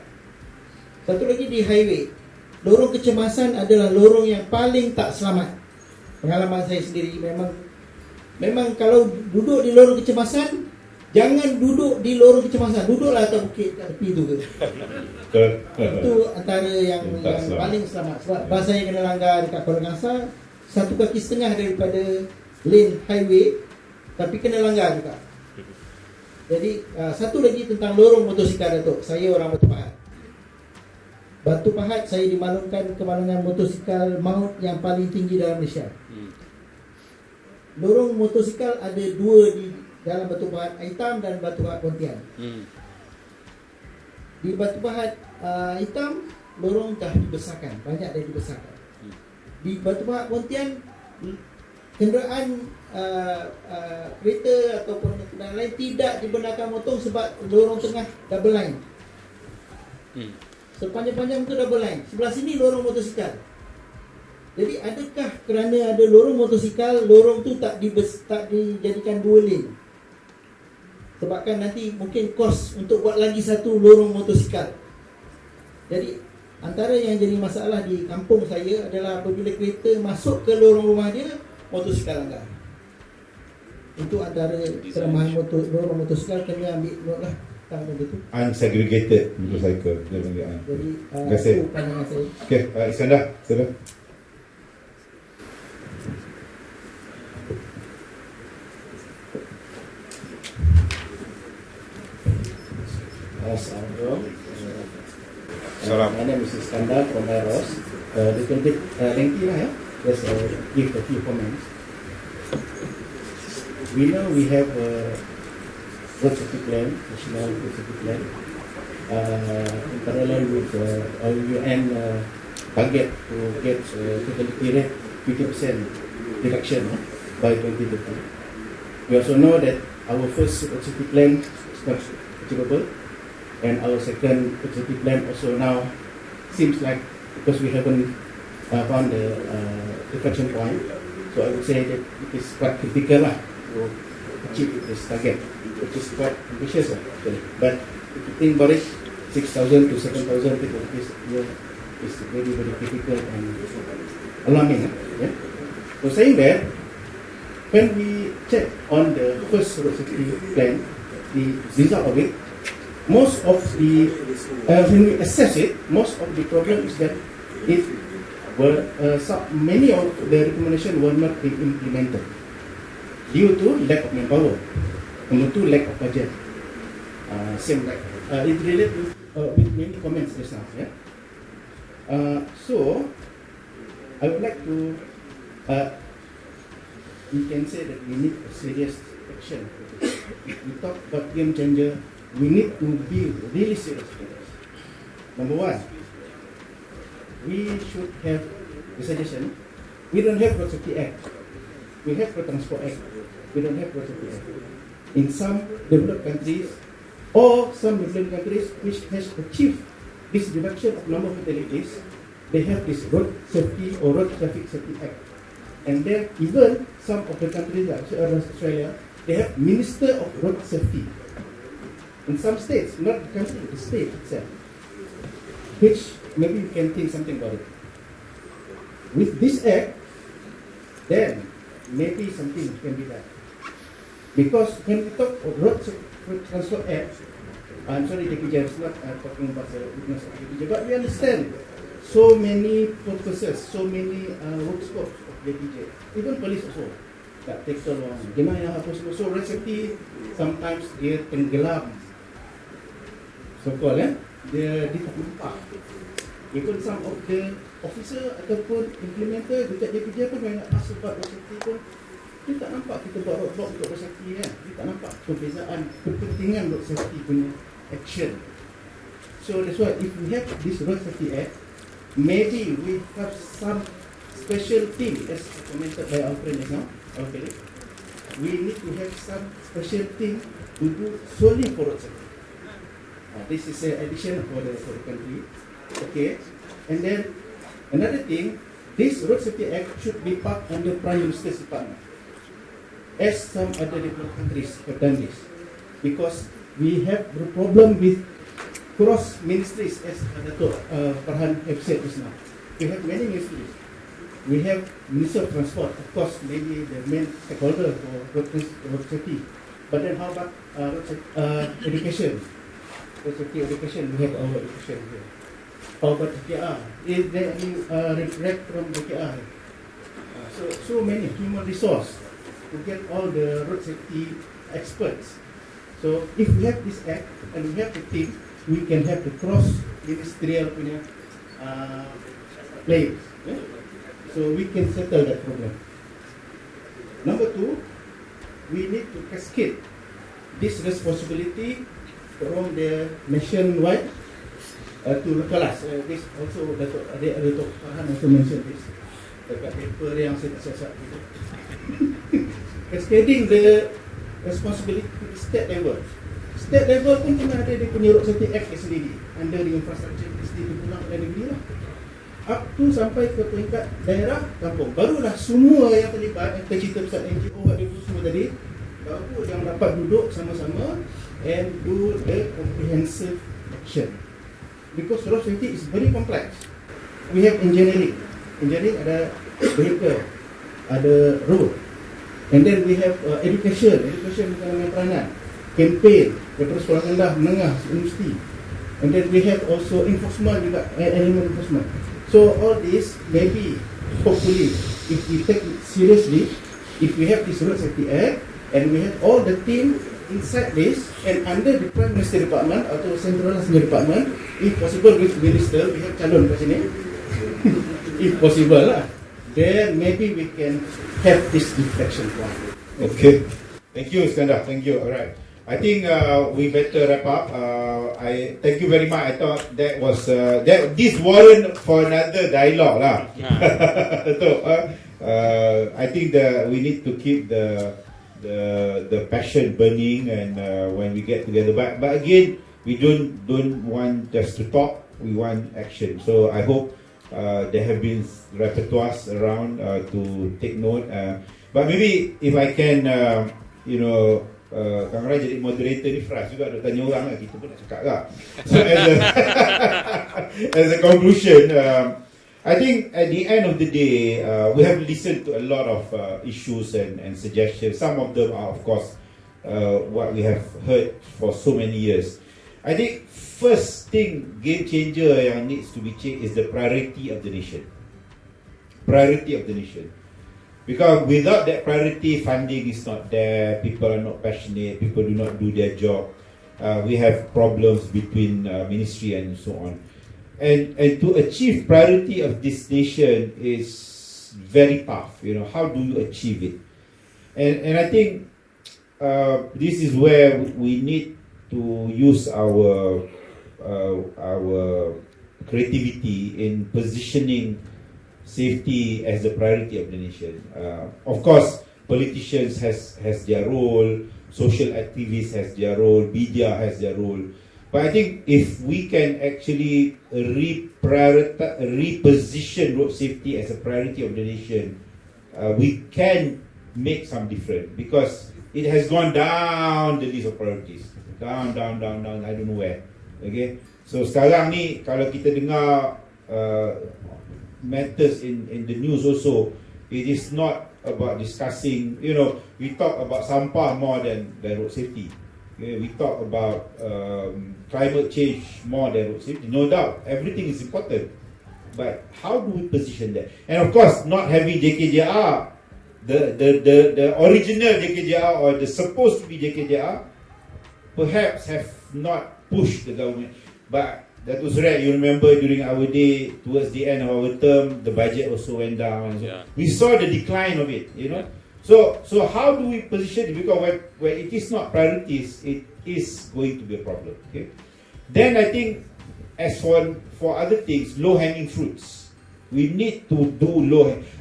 Satu lagi di highway, lorong kecemasan adalah lorong yang paling tak selamat. Pengalaman saya sendiri, memang kalau duduk di lorong kecemasan, jangan duduk di lorong kecemasan, duduklah atas bukit kat tepi tu ke. Itu antara yang paling selamat. Sebab bas saya kena langgar dekat Kuala Kangsar, 1,5 kaki daripada lane highway, tapi kena langgar juga. Jadi satu lagi tentang lorong motosikal, Datuk. Saya orang Batu Pahat. Batu Pahat saya dimaklumkan kemalangan motosikal maut yang paling tinggi dalam Malaysia. Lorong motosikal ada dua di dalam Batu Pahat Hitam dan Batu Pahat Pontian. Di Batu Pahat Hitam, lorong dah dibesarkan, banyak dah dibesarkan. Di Batu Pahat Pontian, kenderaan kereta ataupun kenderaan lain tidak dibenarkan motong sebab lorong tengah double line. Sepanjang-panjang itu double line. Sebelah sini lorong motosikal. Jadi adakah kerana ada lorong motosikal, lorong tu tak dijadikan dua lane? Sebabkan nanti mungkin kos untuk buat lagi satu lorong motosikal. Jadi antara yang jadi masalah di kampung saya adalah apabila kereta masuk ke lorong rumah dia, motosikal langgar. Itu antara kelemahan lorong motosikal, kena ambil note lah. Unsegregated motorcycle. Jadi terima kasih. Okey, Iskandar, sila. Assalamualaikum. My name is Iskandar from Meros. This will be lengthy lah, ya. Just give a few comments. We know we have road safety plan, national road safety plan, in parallel with UN target to get fatality rate 50% reduction by 2030. We also know that our first road safety plan is not achievable, and our second road safety plan also now seems like, because we haven't found the reflection point, so I would say that it is quite critical to achieve this target, which is quite ambitious actually. But if you think about it, 6,000 to 7,000 people this year is very, very difficult and alarming. Yeah? So saying that, when we check on the first road safety plan, the result of it, most of the when we assess it, most of the problem is that it were many of the recommendations were not being implemented due to lack of manpower, number two, lack of budget. Same like it related with many comments just now. Yeah. So I would like to. We can say that we need a serious action. We talk about game changer. We need to be really serious. Number one, we should have the suggestion. We don't have Road Safety Act. We have Road Transport Act. We don't have Road Safety Act. In some developed countries or some developed countries which has achieved this reduction of number of fatalities, they have this road safety or road traffic safety act. And then even some of the countries like Australia, they have Minister of Road Safety. In some states, not the country, the state itself. Which maybe you can think something about it. With this act, then maybe something can be done. Because when we talk of road transport act, I'm sorry, Jackie James, not talking about the witness of Jackie, but we understand so many purposes, so many work scopes of JPJ. Even police also tak take tolong jenayah apa semua. So road safety sometimes dia tenggelam, so-called dia tak nampak. Even some of the officer ataupun implementer dekat JPJ pun nak ask about road safety pun dia tak nampak kita buat roadblock untuk road safety kan. Dia tak nampak perbezaan kepentingan road safety punya action. So that's why if we have this road safety act, maybe we have some special team as commented by our friend just now. Okay, we need to have some special team to do solely for road safety. This is an addition for the country. Okay, and then another thing, this road safety act should be part under Prime Minister's Department, as some other developed countries have done this, because we have the problem with cross ministries, as Dato' Farhan have said just now. We have many ministries. We have Minister of Transport, of course, maybe the main stakeholder for road safety. But then how about education? Road safety education, we have our education here. How about KR? Is there any rep from the KR? So many human resource to get all the road safety experts. So if we have this act and we have the team, we can have the cross-ministerial players. Yeah? So we can settle that problem. Number two, we need to cascade this responsibility from the nationwide to localize. This also, Dato' Farhan also mentioned this. Dekat paper yang saya siasat gitu. Cascading the responsibility to the state level. State level pun kena ada dia punya road safety act sendiri. Under the infrastruktur mesti dipulang oleh negeri lah. Up to sampai ke peringkat daerah, kampung. Barulah semua yang terlibat, yang tercita pasal NGO ada semua tadi, baru yang dapat duduk sama-sama and do the comprehensive action. Because road safety is very complex. We have engineering. Engineering ada vehicle, ada road. And then we have education. Education bukan dengan peranan. Campaign, daripada sekolah rendah, menengah, universiti. And then we have also enforcement juga, element enforcement. So all this, maybe, hopefully, if we take it seriously, if we have this road safety act, and we have all the team inside this, and under the Prime Minister Department, atau centralized department, if possible with minister, we have calon kat sini, if possible lah, then maybe we can have this reflection point. Okay. Thank you, Iskandar. Thank you. All right. I think we better wrap up. I thank you very much. I thought that was this warrant for another dialogue lah. So, I think we need to keep the passion burning, and when we get together. But again, we don't want just to talk. We want action. So I hope there have been repertoires around to take note. But maybe if I can, Kang Rai jadi moderator ni Fras juga nak tanya orang lah, kita pun nak cakap lah. So as a conclusion, I think at the end of the day, we have listened to a lot of issues and suggestions. Some of them are of course what we have heard for so many years. I think first thing, game changer yang needs to be changed is the priority of the nation. Priority of the nation. Because without that priority, funding is not there, people are not passionate, people do not do their job. We have problems between ministry and so on. And to achieve priority of this nation is very tough. How do you achieve it? And I think this is where we need to use our creativity in positioning safety as the priority of the nation. Of course, politicians has their role, social activists has their role, media has their role. But I think if we can actually reposition road safety as a priority of the nation, we can make some difference, because it has gone down the list of priorities. Down, I don't know where. Okay, so sekarang ni kalau kita dengar matters in the news also, it is not about discussing, we talk about sampah more than road safety. Okay, we talk about climate change more than road safety. No doubt, everything is important. But how do we position that? And of course, not having JKJR, the original JKJR or the supposed to be JKJR, perhaps have not pushed the government. But that was right. You remember during our day, towards the end of our term, the budget also went down. So we saw the decline of it. So how do we position it? Because when it is not priorities, it is going to be a problem. Okay. Then I think, as for other things, low-hanging fruits, we need to do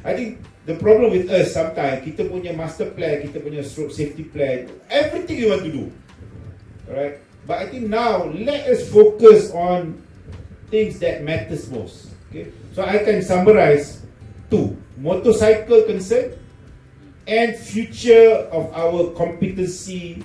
I think the problem with us sometimes, kita punya master plan, kita punya road safety plan, everything we want to do, alright. But I think now let us focus on things that matters most. Okay. So I can summarize 2: motorcycle concern and future of our competency,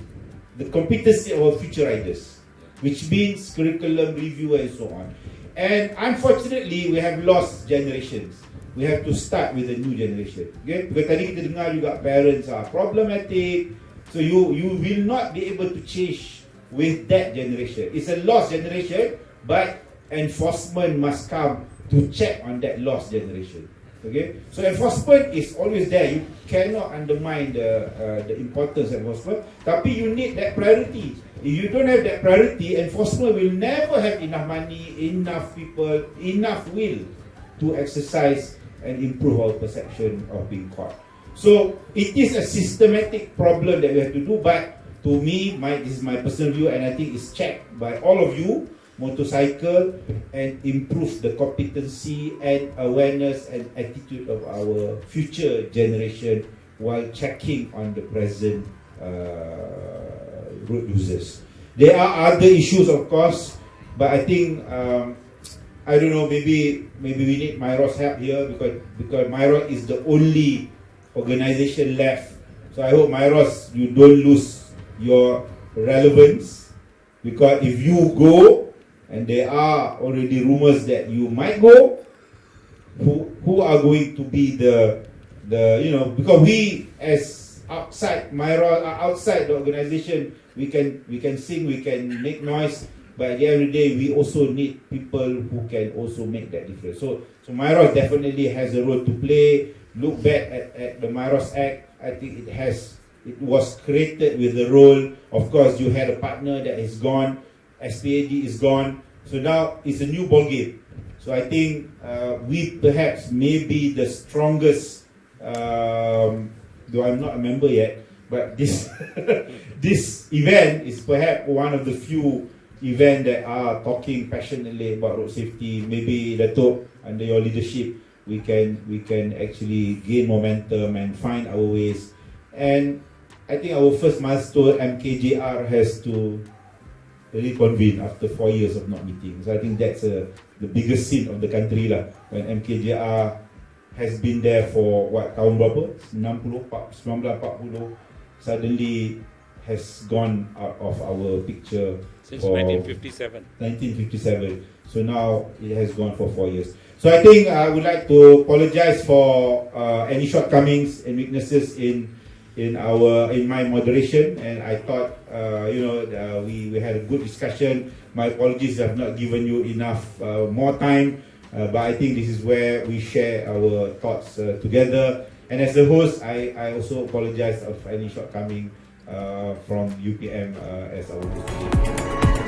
the competency of our future riders, which means curriculum review and so on. And unfortunately, we have lost generations. We have to start with a new generation. Okay? Because tadi kita dengar juga parents are problematic, so you will not be able to change with that generation. It's a lost generation, but enforcement must come to check on that lost generation. Okay, so enforcement is always there. You cannot undermine the importance of enforcement. Tapi you need that priority. If you don't have that priority, enforcement will never have enough money, enough people, enough will to exercise and improve our perception of being caught. So it is a systematic problem that we have to do. But to me, this is my personal view, and I think it's checked by all of you. Motorcycle, and improve the competency and awareness and attitude of our future generation while checking on the present road users. There are other issues, of course, but I think I don't know. Maybe we need Myros' help here, because Myros is the only organization left. So I hope, Myros, you don't lose your relevance, because if you go, and there are already rumors that you might go, who are going to be the because we as outside outside the organization, we can sing, we can make noise, but at the end of the day, we also need people who can also make that difference. So Myros definitely has a role to play. Look back at the Myros Act. I think it was created with the role. Of course, you had a partner that is gone. SPAD is gone, so now it's a new ball game. So I think we perhaps may be the strongest, though I'm not a member yet, but this this event is perhaps one of the few events that are talking passionately about road safety. Maybe Dato', under your leadership, we can actually gain momentum and find our ways. And I think our first milestone, MKJR, has to reconvene after 4 years of not meeting. So I think that's the biggest sin of the country lah. When MKJR has been there for tahun berapa? 1940, suddenly has gone out of our picture since 1957. 1957. So now it has gone for 4 years. So I think I would like to apologize for any shortcomings and weaknesses in my moderation, and I thought we had a good discussion. My apologies, I have not given you enough more time, but I think this is where we share our thoughts together. And as a host, I also apologize of any shortcoming from UPM as our host.